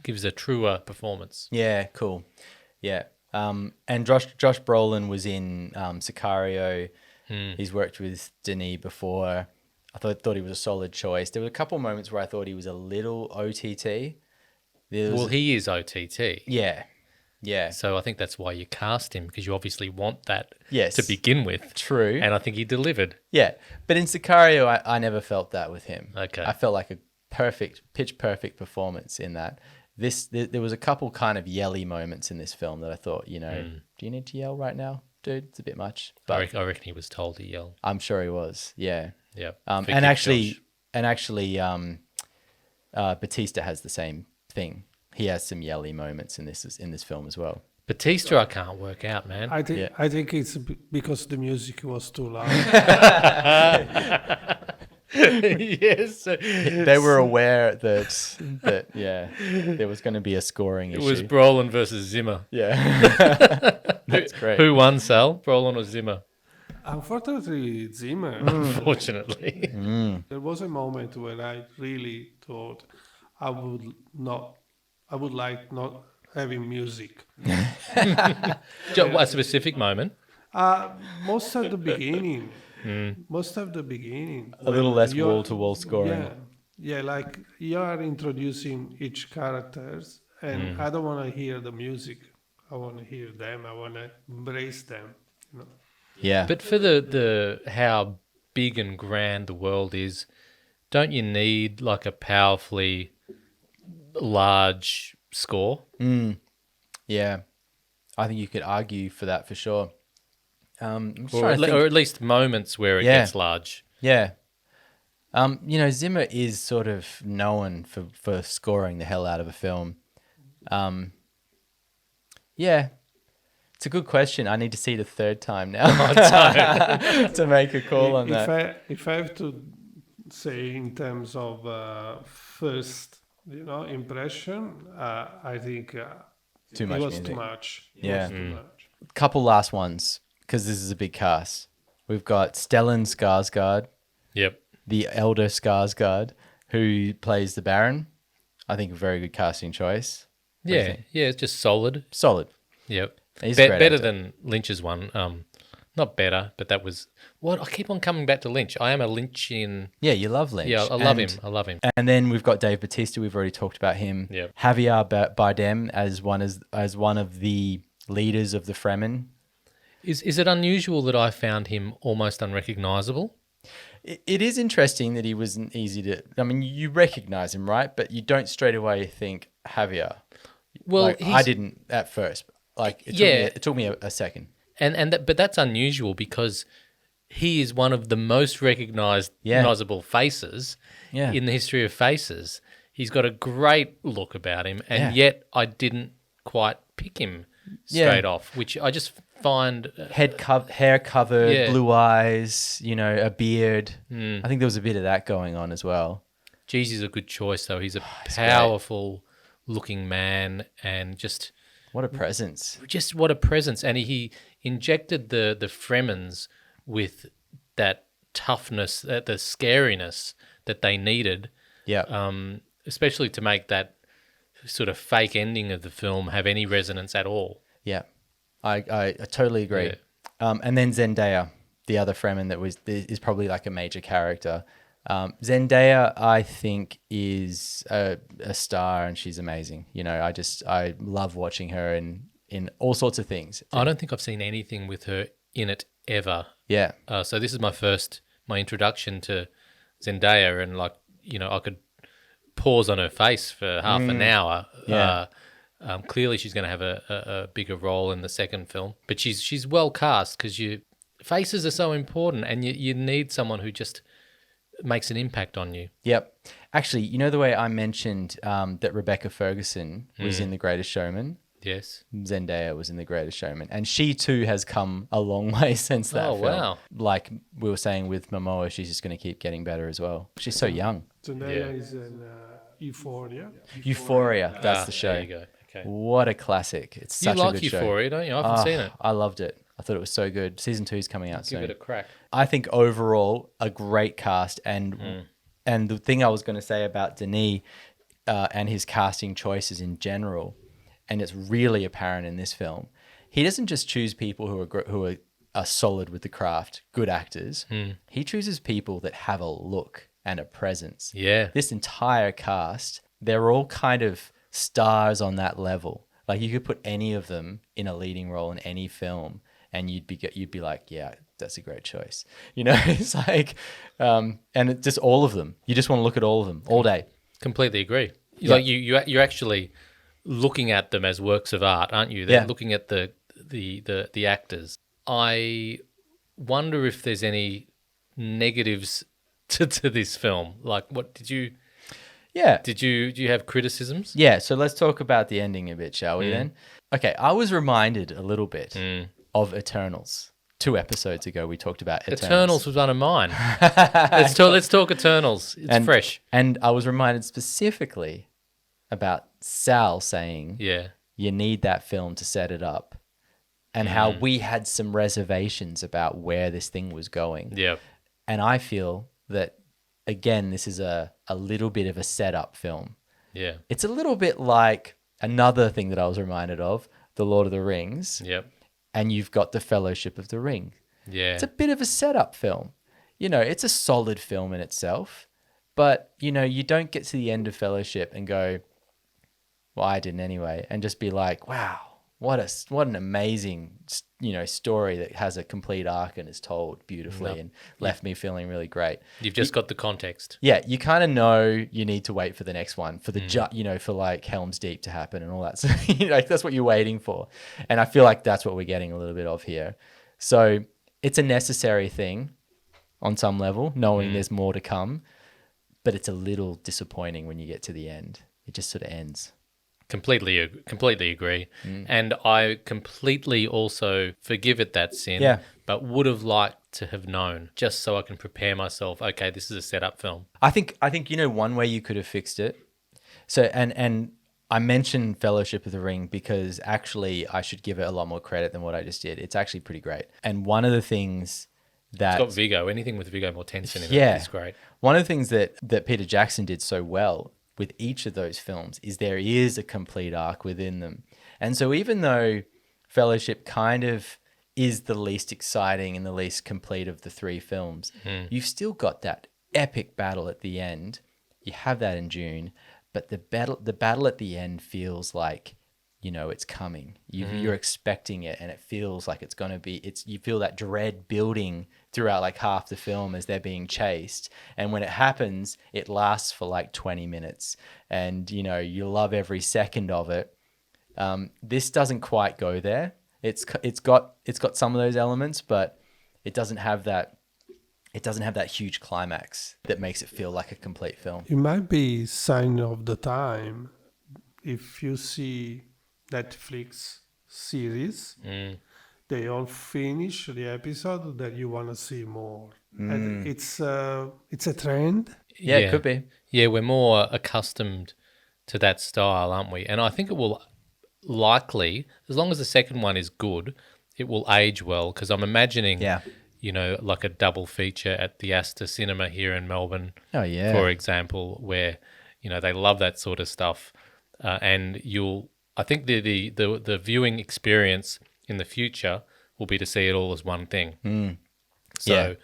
gives a truer performance. Yeah, cool. Yeah. And Josh Brolin was in Sicario. He's worked with Denis before. I thought he was a solid choice. There were a couple moments where I thought he was a little OTT. He is OTT. Yeah. Yeah. So I think that's why you cast him, because you obviously want that Yes. to begin with. True. And I think he delivered. Yeah. But in Sicario, I never felt that with him. Okay. I felt like a pitch perfect performance in that. There was a couple kind of yelly moments in this film that I thought, do you need to yell right now, dude? It's a bit much. But I reckon he was told to yell. I'm sure he was. Yeah. Yeah. And actually, Bautista has the same thing. He has some yelly moments in this film as well. Bautista, I can't work out, man. I think it's because the music was too loud. Yes. They were aware that there was going to be a scoring issue. It was Brolin versus Zimmer. Yeah. That's great. Who won, Sal? Brolin or Zimmer? Unfortunately, Zimmer. Unfortunately. There was a moment where I really thought I would like not having music. A specific moment? Most of the beginning. Most of the beginning. A little less wall-to-wall scoring. Yeah, like you are introducing each characters, and I don't want to hear the music. I want to hear them. I want to embrace them. Yeah. But for the how big and grand the world is, don't you need like a powerfully large score? Yeah. I think you could argue for that for sure. Or at least moments where it gets large. Yeah. Zimmer is sort of known for scoring the hell out of a film. Yeah. It's a good question. I need to see it a third time now to make a call on that. If I have to say in terms of first, impression, I think too much it was music. too much. Yeah. It was too much. Couple last ones, because this is a big cast. We've got Stellan Skarsgard, Yep. the elder Skarsgard, who plays the Baron. I think a very good casting choice. What do you think? Yeah, it's just solid. Solid. Yep. He's a great better actor. than Lynch's one. Not better, but that was what I keep on coming back to Lynch. I am a Lynchian. Yeah, you love Lynch. Yeah, I love him. I love him. And then we've got Dave Bautista. We've already talked about him. Yep. Javier Bardem as one of the leaders of the Fremen. Is it unusual that I found him almost unrecognizable? It is interesting that he wasn't easy to. I mean, you recognize him, right? But you don't straight away think Javier. Well, Like, I didn't at first. Like it took me a second. But that's unusual because he is one of the most recognizable faces Yeah. in the history of faces. He's got a great look about him, and yet I didn't quite pick him straight off, which I just find Hair covered, Yeah. blue eyes, a beard. I think there was a bit of that going on as well. Geez, he's a good choice though. He's a powerful looking man, and just What a presence. what a presence. And he injected the Fremens with that toughness, the scariness that they needed. Yeah. Especially to make that sort of fake ending of the film have any resonance at all. Yeah. I totally agree. Yeah. And then Zendaya, the other Fremen is probably like a major character. Zendaya, I think, is a star, and she's amazing. I love watching her in all sorts of things. I don't think I've seen anything with her in it ever. Yeah. So this is my introduction to Zendaya, and I could pause on her face for half an hour. Yeah. Clearly, she's going to have a bigger role in the second film, but she's well cast because faces are so important, and you need someone who just makes an impact on you. Yep. Actually, the way I mentioned that Rebecca Ferguson was in The Greatest Showman? Yes. Zendaya was in The Greatest Showman. And she too has come a long way since that film. Wow. Like we were saying with Momoa, she's just going to keep getting better as well. She's so young. Zendaya is in Euphoria. Euphoria, that's the show. There you go. Okay. What a classic. It's such a good show. Euphoria, don't you? I haven't seen it. I loved it. I thought it was so good. Season 2 is coming out soon. Give it a crack. I think overall a great cast, and the thing I was going to say about Denis and his casting choices in general, and it's really apparent in this film, he doesn't just choose people who are solid with the craft, good actors. He chooses people that have a look and a presence. Yeah. This entire cast, they're all kind of stars on that level. Like you could put any of them in a leading role in any film, and you'd be like, yeah, that's a great choice. It's like, and it's just all of them. You just want to look at all of them all day. Completely agree. Yeah. Like you're actually looking at them as works of art, aren't you? They're looking at the actors. I wonder if there's any negatives to this film. Like, what did you? Yeah. Do you have criticisms? Yeah. So let's talk about the ending a bit, shall we then? Okay. I was reminded a little bit of Eternals. 2 episodes ago, we talked about Eternals. Eternals was one of mine. Let's talk Eternals. It's fresh. And I was reminded specifically about Sal saying, Yeah. you need that film to set it up, and how we had some reservations about where this thing was going. Yeah. And I feel that, again, this is a little bit of a setup film. Yeah. It's a little bit like another thing that I was reminded of, The Lord of the Rings. Yep. And you've got The Fellowship of the Ring. Yeah. It's a bit of a setup film. It's a solid film in itself, but, you don't get to the end of Fellowship and go, well, I didn't anyway, and just be like, wow, what an amazing, story that has a complete arc and is told beautifully and left me feeling really great. You've just got the context. Yeah, you kind of know you need to wait for the next one, for for like Helm's Deep to happen and all that. So, that's what you're waiting for. And I feel like that's what we're getting a little bit of here. So it's a necessary thing on some level, knowing there's more to come, but it's a little disappointing when you get to the end. It just sort of ends. Completely agree. And I completely also forgive it that sin, but would have liked to have known, just so I can prepare myself. Okay, this is a setup film. I think one way you could have fixed it. So and I mentioned Fellowship of the Ring because actually I should give it a lot more credit than what I just did. It's actually pretty great. And one of the things that It's got Viggo. Anything with Viggo Mortensen in it is great. One of the things that Peter Jackson did so well with each of those films is there is a complete arc within them. And so even though Fellowship kind of is the least exciting and the least complete of the 3 films, you've still got that epic battle at the end. You have that in Dune, but the battle at the end feels like it's coming. You're expecting it, and it feels like it's going to be. You feel that dread building throughout like half the film as they're being chased, and when it happens, it lasts for like 20 minutes, and you love every second of it. This doesn't quite go there. It's got some of those elements, but it doesn't have that. It doesn't have that huge climax that makes it feel like a complete film. It might be sign of the time if you see Netflix series, they all finish the episode that you want to see more. And it's a trend. Yeah, it could be. Yeah, we're more accustomed to that style, aren't we? And I think it will likely, as long as the second one is good, it will age well, because I'm imagining, like a double feature at the Astor Cinema here in Melbourne, for example, where, they love that sort of stuff. And I think the viewing experience in the future will be to see it all as one thing. So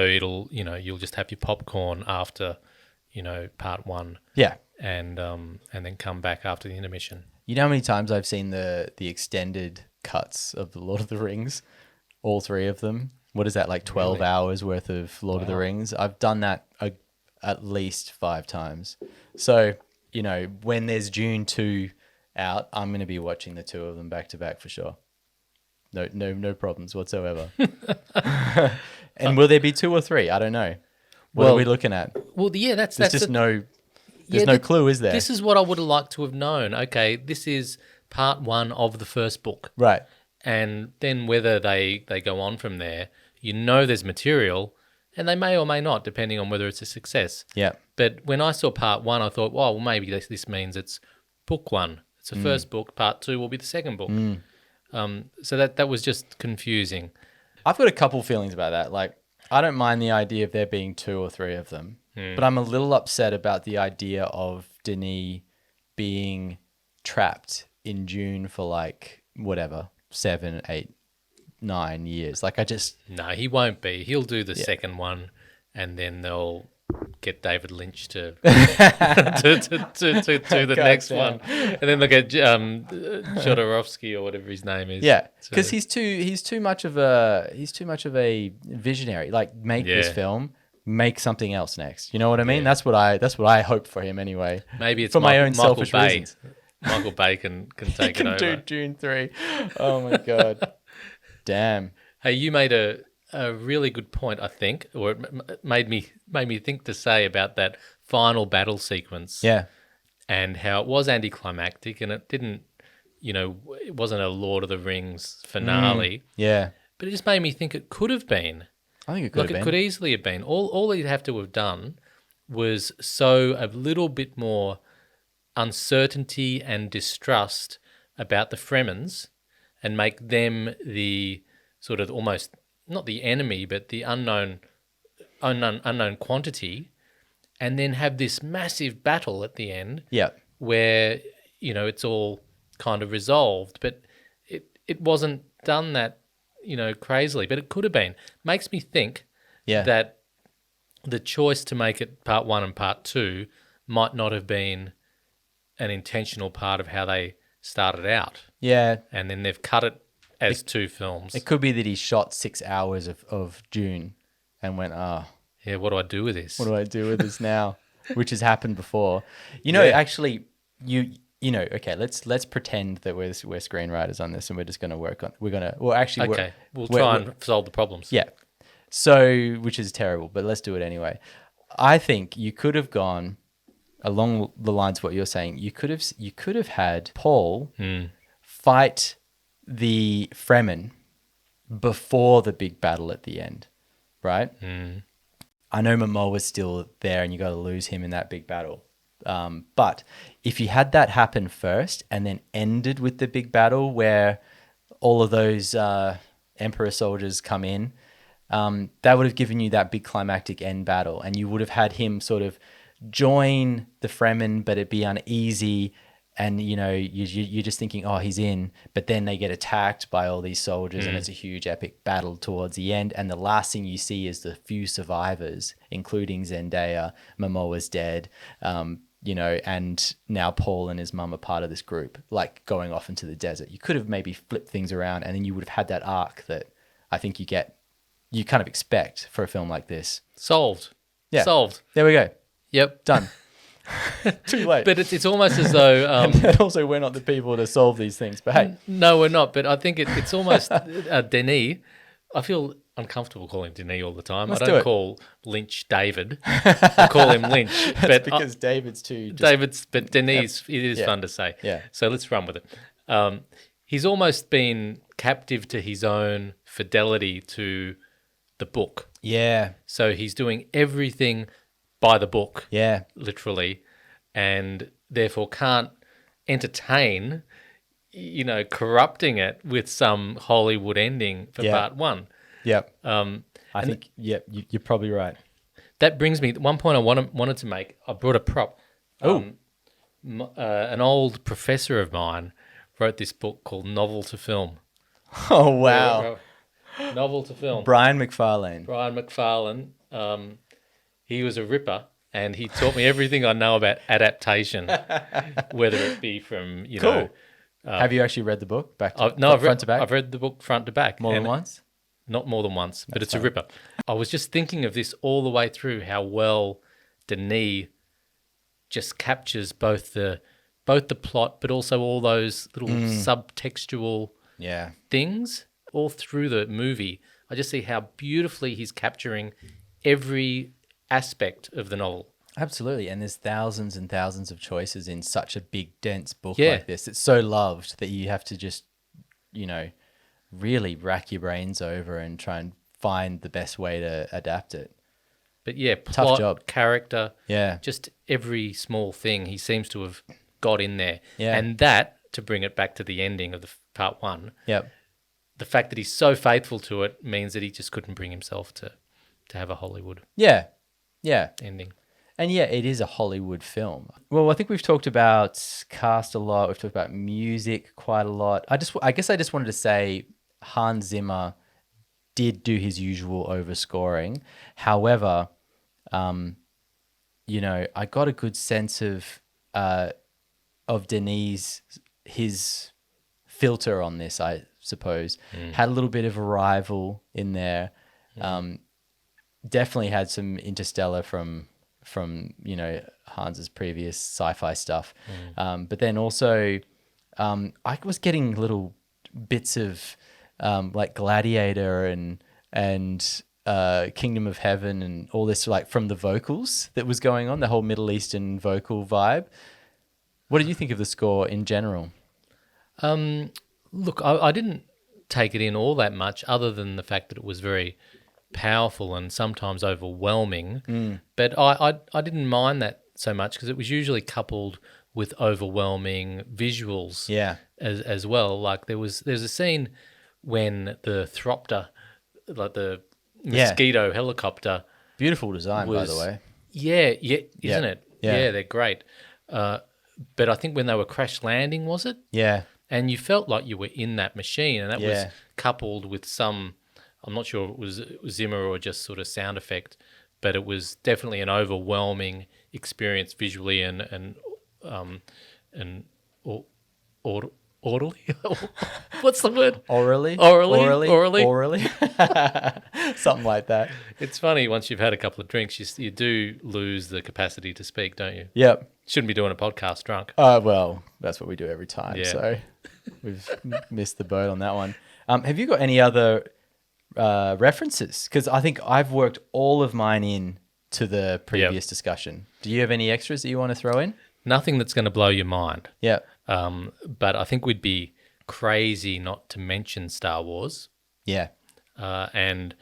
it'll, you'll just have your popcorn after, part one. Yeah. And then come back after the intermission. You know how many times I've seen the extended cuts of the Lord of the Rings? All three of them. What is that, like 12 hours worth of Lord of the Rings? I've done that at least 5 times. So, when there's Dune 2 out, I'm going to be watching the two of them back to back for sure. No problems whatsoever. And will there be 2 or 3? I don't know. What are we looking at? Well, yeah, There's just no clue, is there? This is what I would have liked to have known. Okay, this is part 1 of the first book. Right. And then whether they go on from there, there's material, and they may or may not, depending on whether it's a success. Yeah. But when I saw part 1, I thought, well, maybe this means it's book 1. It's the first book. Part 2 will be the second book. So that was just confusing. I've got a couple feelings about that. Like, I don't mind the idea of there being 2 or 3 of them, but I'm a little upset about the idea of Denis being trapped in Dune for like, whatever, 7, 8, 9 years. Like, No, he won't be. He'll do the second one, and then they'll get David Lynch to to do the next one, and then they'll get Jodorowsky or whatever his name is. Yeah, because he's too much of a visionary. Like, make this film, make something else next. You know what I mean? That's what I hope for him anyway. Maybe it's for my own selfish Bay. reasons. Michael Bay can take it over. Do Dune 3. Oh my god. Damn. Hey, you made a really good point, I think, or it made me think to say about that final battle sequence. Yeah. And how it was anticlimactic, and it didn't, it wasn't a Lord of the Rings finale. Yeah. But it just made me think it could have been. I think it could have been. It could easily have been. All he'd have to have done was sow a little bit more uncertainty and distrust about the Fremens, and make them the sort of almost not the enemy, but the unknown quantity, and then have this massive battle at the end. Yeah. Where it's all kind of resolved, but it wasn't done that crazily, but it could have been. Makes me think that the choice to make it part 1 and part 2 might not have been an intentional part of how they started out. Yeah. And then they've cut it as 2 films. It could be that he shot 6 hours of Dune and went, yeah, what do I do with this? What do I do with this now? Which has happened before. Actually, okay, let's pretend that we're screenwriters on this, and we're just going to work on. We'll try and solve the problems. Yeah. So, which is terrible, but let's do it anyway. I think you could have gone along the lines of what you're saying. You could have had Paul fight the Fremen before the big battle at the end, right? I know Momoa was still there, and you got to lose him in that big battle. But if you had that happen first and then ended with the big battle where all of those Emperor soldiers come in, that would have given you that big climactic end battle, and you would have had him sort of join the Fremen, but it'd be uneasy, and you're just thinking, oh, he's in, but then they get attacked by all these soldiers, and it's a huge epic battle towards the end, and the last thing you see is the few survivors, including Zendaya. Momoa's dead, and now Paul and his mum are part of this group, like going off into the desert. You could have maybe flipped things around, and then you would have had that arc that I think you kind of expect for a film like this. Solved. Yeah. Solved. There we go. Yep. Done. Too late. But it's almost as though... and also, we're not the people to solve these things. But hey. No, we're not. But I think it's almost... Denis, I feel uncomfortable calling him Denis all the time. Let's I do don't it. call Lynch David. I call him Lynch. That's because David's too... But Denis, it is fun to say. Yeah. So let's run with it. He's almost been captive to his own fidelity to the book. Yeah. So he's doing everything by the book. Yeah. Literally, and therefore can't entertain, corrupting it with some Hollywood ending for part one. Yep. I think, you're probably right. That brings me, one point I wanted to make, I brought a prop. An old professor of mine wrote this book called Novel to Film. Oh, wow. Novel to Film. Brian McFarlane. He was a ripper, and he taught me everything I know about adaptation, whether it be from, Cool. Have you actually read the book front to back? I've read the book front to back. More than once? Not more than once, but it's a ripper. I was just thinking of this all the way through, how well Denis just captures both the plot, but also all those little subtextual things all through the movie. I just see how beautifully he's capturing every aspect of the novel. Absolutely. And there's thousands and thousands of choices in such a big, dense book like this. It's so loved that you have to just, really rack your brains over and try and find the best way to adapt it. But plot, tough job. Character, Yeah. just every small thing he seems to have got in there. Yeah. And that, to bring it back to the ending of the part one, Yep. the fact that he's so faithful to it means that he just couldn't bring himself to have a Hollywood ending. And it is a Hollywood film. Well, I think we've talked about cast a lot. We've talked about music quite a lot. I guess I just wanted to say Hans Zimmer did do his usual overscoring. However, I got a good sense of Denis, his filter on this, I suppose. Had a little bit of Arrival in there. Definitely had some Interstellar from Hans's previous sci-fi stuff. But then also I was getting little bits of like Gladiator and Kingdom of Heaven and all this, like from the vocals that was going on, the whole Middle Eastern vocal vibe. What did you think of the score in general? Look, I didn't take it in all that much, other than the fact that it was very powerful and sometimes overwhelming. But I didn't mind that so much, because it was usually coupled with overwhelming visuals as well. Like there's a scene when the Thropter, like the mosquito helicopter, beautiful design, by the way. Isn't it? Yeah. They're great. But I think when they were crash landing, was it? Yeah. And you felt like you were in that machine, and that was Yeah. coupled with some, I'm not sure it was Zimmer or just sort of sound effect, but it was definitely an overwhelming experience visually and orally. What's the word? Orally. Something like that. It's funny, once you've had a couple of drinks, you do lose the capacity to speak, don't you? Yep. Shouldn't be doing a podcast drunk. Well, that's what we do every time. Yeah. So we've missed the boat on that one. Have you got any other references? Because I think I've worked all of mine in to the previous discussion. Do you have any extras that you want to throw in? Nothing that's going to blow your mind. Yeah. But I think we'd be crazy not to mention Star Wars. Yeah. And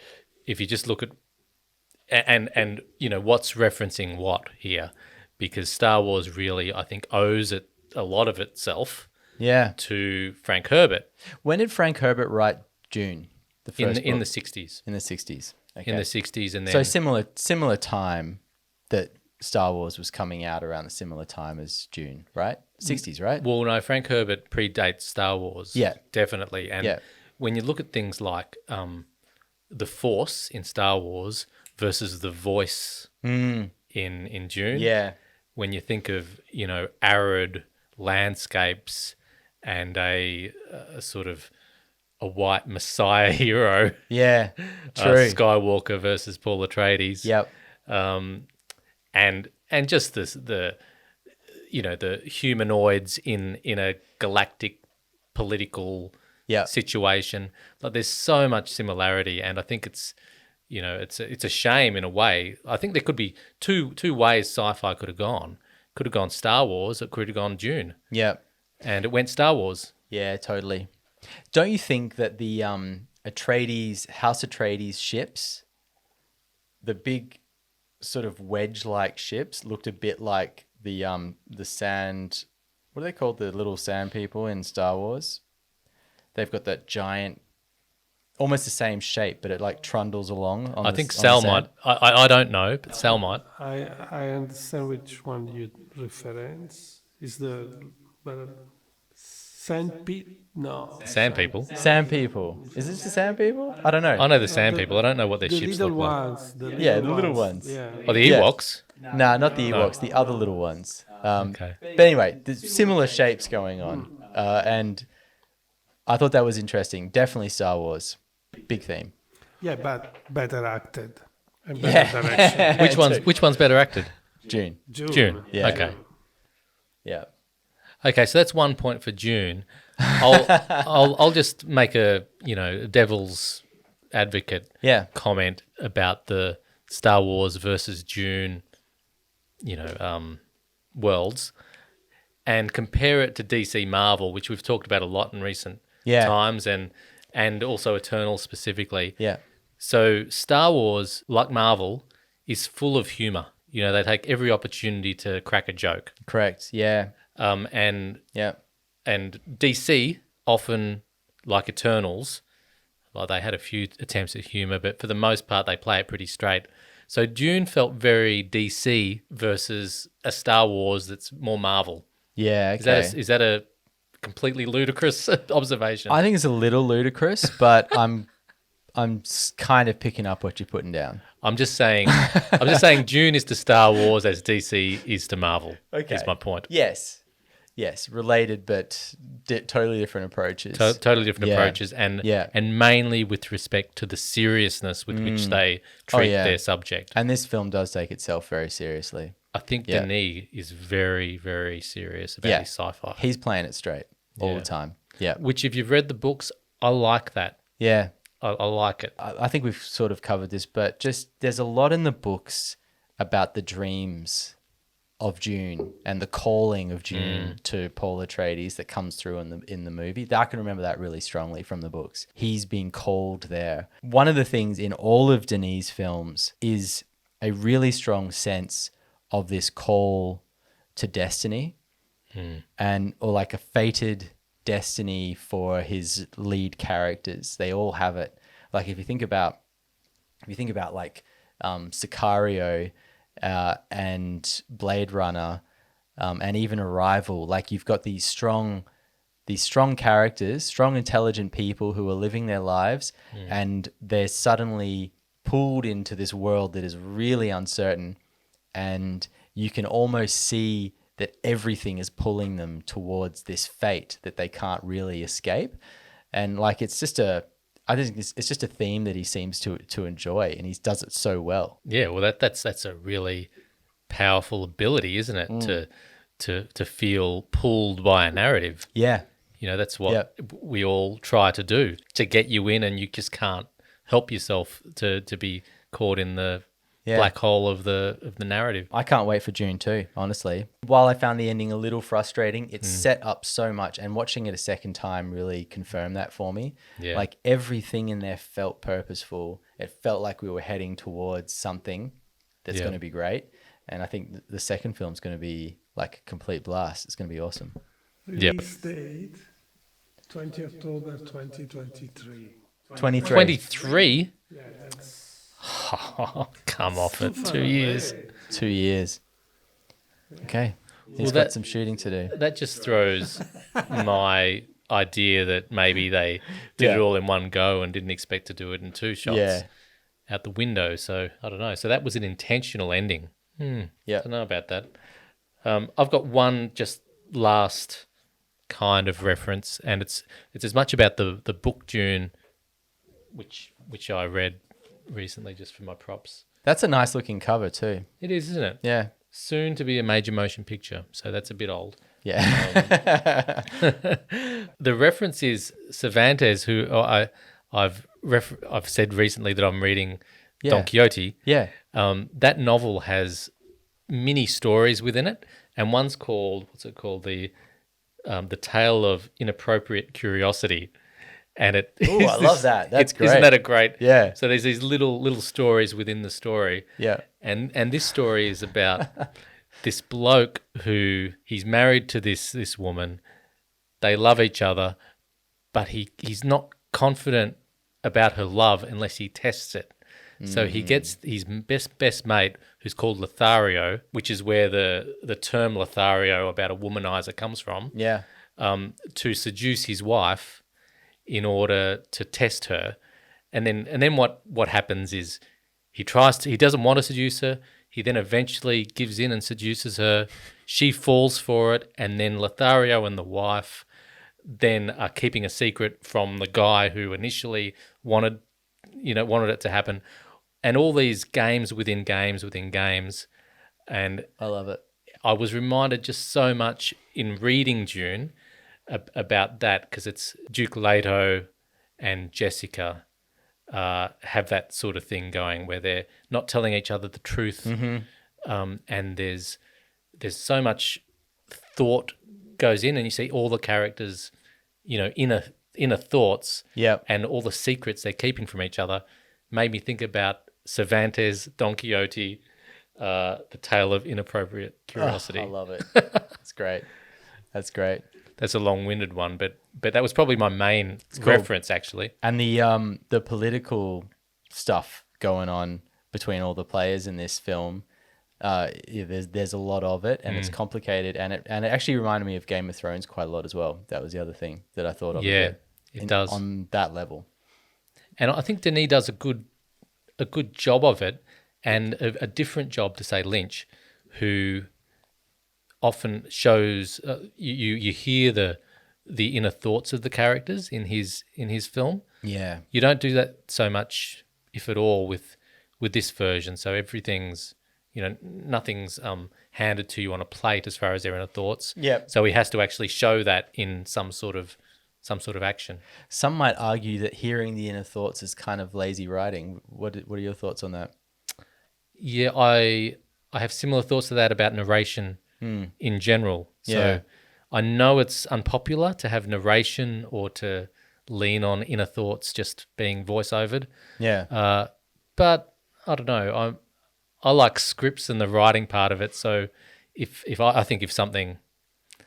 if you just look at and what's referencing what here, because Star Wars really, I think, owes it a lot of itself to Frank Herbert. When did Frank Herbert write Dune? The first in the book? 60s. In the 60s. Okay. In the 60s, and then So similar time that Star Wars was coming out, around the similar time as Dune, right? 60s, right? Well, no, Frank Herbert predates Star Wars. Yeah. Definitely. And when you look at things like the Force in Star Wars versus the voice in Dune, when you think of, arid landscapes and a sort of a white messiah hero, Yeah, true. Skywalker versus Paul Atreides. Yep. And just the humanoids in a galactic political Yep. situation. Like there's so much similarity, and I think it's a shame in a way. I think there could be two ways sci-fi could have gone. Could have gone Star Wars, or could have gone Dune, Yep. and it went Star Wars. Yeah, totally. Don't you think that the House Atreides ships, the big sort of wedge-like ships, looked a bit like the sand? What are they called? The little sand people in Star Wars. They've got that giant, almost the same shape, but it like trundles along. I think Sal might. I don't know, but Sal might. I understand which one you reference. Is the sand No. Sand people. Sand people. Is this the sand people? I don't know. I know the sand people. I don't know what their The ships little look like. ones. The little ones. Yeah. Oh, the Yeah. Ewoks. Nah, not the Ewoks. The other little ones. Okay. But anyway, there's similar shapes going on, and I thought that was interesting. Definitely Star Wars, big theme. Yeah, but better acted and better direction. Which one's better acted? June. Dune. Yeah. Okay. Yeah. Okay, so that's 1 point for Dune. I'll just make a devil's advocate Yeah. comment about the Star Wars versus Dune, worlds, and compare it to DC Marvel, which we've talked about a lot in recent times, and also Eternal specifically. Yeah. So Star Wars, like Marvel, is full of humor. They take every opportunity to crack a joke. Correct. Yeah. And Yeah. DC often, like Eternals, well, they had a few attempts at humor, but for the most part, they play it pretty straight. So Dune felt very DC versus a Star Wars that's more Marvel. Yeah. Okay. Is that a completely ludicrous observation? I think it's a little ludicrous, but I'm kind of picking up what you're putting down. I'm just saying Dune is to Star Wars as DC is to Marvel. Okay. Is my point. Yes, related, but totally different approaches. Totally different Yeah. approaches, and mainly with respect to the seriousness with which they treat their subject. And this film does take itself very seriously. I think Denis is very, very serious about his sci-fi. He's playing it straight all the time. Yeah. Which, if you've read the books, I like that. Yeah. I like it. I think we've sort of covered this, but just there's a lot in the books about the dreams of Dune and the calling of Dune to Paul Atreides that comes through in the movie. I can remember that really strongly from the books. He's being called there. One of the things in all of Denis' films is a really strong sense of this call to destiny or like a fated destiny for his lead characters. They all have it. Like if you think about like Sicario and Blade Runner, and even Arrival, like you've got these strong characters, strong, intelligent people who are living their lives, and they're suddenly pulled into this world that is really uncertain, and you can almost see that everything is pulling them towards this fate that they can't really escape. And like I think it's just a theme that he seems to enjoy, and he does it so well. Yeah, well, that's a really powerful ability, isn't it? To feel pulled by a narrative. Yeah, that's what we all try to do, to get you in, and you just can't help yourself to be caught in the black hole of the narrative. I can't wait for Dune 2, honestly. While I found the ending a little frustrating, it's set up so much, and watching it a second time really confirmed that for me. Yeah. Like everything in there felt purposeful. It felt like we were heading towards something that's going to be great. And I think the second film's going to be like a complete blast. It's going to be awesome. Release date 20 October 2023. 23. 23? Yeah, that's Oh, come off it. 2 years. 2 years. Okay. He's got some shooting to do. That just throws my idea that maybe they did it all in one go and didn't expect to do it in two shots out the window. So I don't know. So that was an intentional ending. Yeah. I don't know about that. I've got one just last kind of reference, and it's as much about the book Dune, which I read recently just for my props. That's a nice looking cover too. It is, isn't it? Yeah. Soon to be a major motion picture, so that's a bit old. Yeah. The reference is Cervantes, who I've said recently that I'm reading Don Quixote. Yeah. That novel has mini stories within it, and one's called The Tale of Inappropriate Curiosity. And Ooh, I love that. That's great. Isn't that a great? Yeah. So there's these little stories within the story. Yeah. And this story is about this bloke who he's married to this woman. They love each other, but he's not confident about her love unless he tests it. So he gets his best mate, who's called Lothario, which is where the term Lothario about a womanizer comes from. Yeah. To seduce his wife in order to test her. And then what happens is he doesn't want to seduce her. He then eventually gives in and seduces her. She falls for it, and then Lothario and the wife then are keeping a secret from the guy who initially wanted it to happen. And all these games within games within games. And I love it. I was reminded just so much in reading Dune about that, because it's Duke Leto and Jessica have that sort of thing going where they're not telling each other the truth, and there's so much thought goes in, and you see all the characters, inner thoughts, and all the secrets they're keeping from each other. Made me think about Cervantes, Don Quixote, The Tale of Inappropriate Curiosity. Oh, I love it. That's great. That's great. That's a long-winded one, but that was probably my main reference, actually. And the political stuff going on between all the players in this film, there's a lot of it, and it's complicated, and it actually reminded me of Game of Thrones quite a lot as well. That was the other thing that I thought of. Yeah, it does on that level. And I think Denis does a good job of it, and a different job to, say, Lynch, who often shows you hear the inner thoughts of the characters in his film. Yeah, you don't do that so much, if at all, with this version. So everything's nothing's handed to you on a plate as far as their inner thoughts. Yeah. So he has to actually show that in some sort of action. Some might argue that hearing the inner thoughts is kind of lazy writing. What are your thoughts on that? Yeah, I have similar thoughts to that about narration in general. So I know it's unpopular to have narration or to lean on inner thoughts just being voice-overed. Yeah. But I don't know. I like scripts and the writing part of it. So I think if something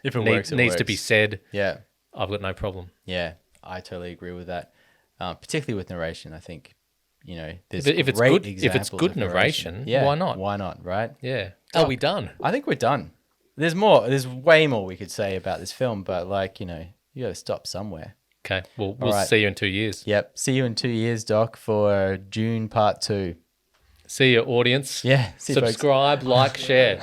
needs to be said, I've got no problem. Yeah, I totally agree with that. Particularly with narration, I think, there's if it's good narration, why not? Why not, right? Yeah. Are we done? I think we're done. There's more. There's way more we could say about this film, but you got to stop somewhere. Okay. We'll see you in 2 years. Yep. See you in 2 years, Doc, for Dune Part 2. See you, audience. Yeah. See you, subscribe, like, share.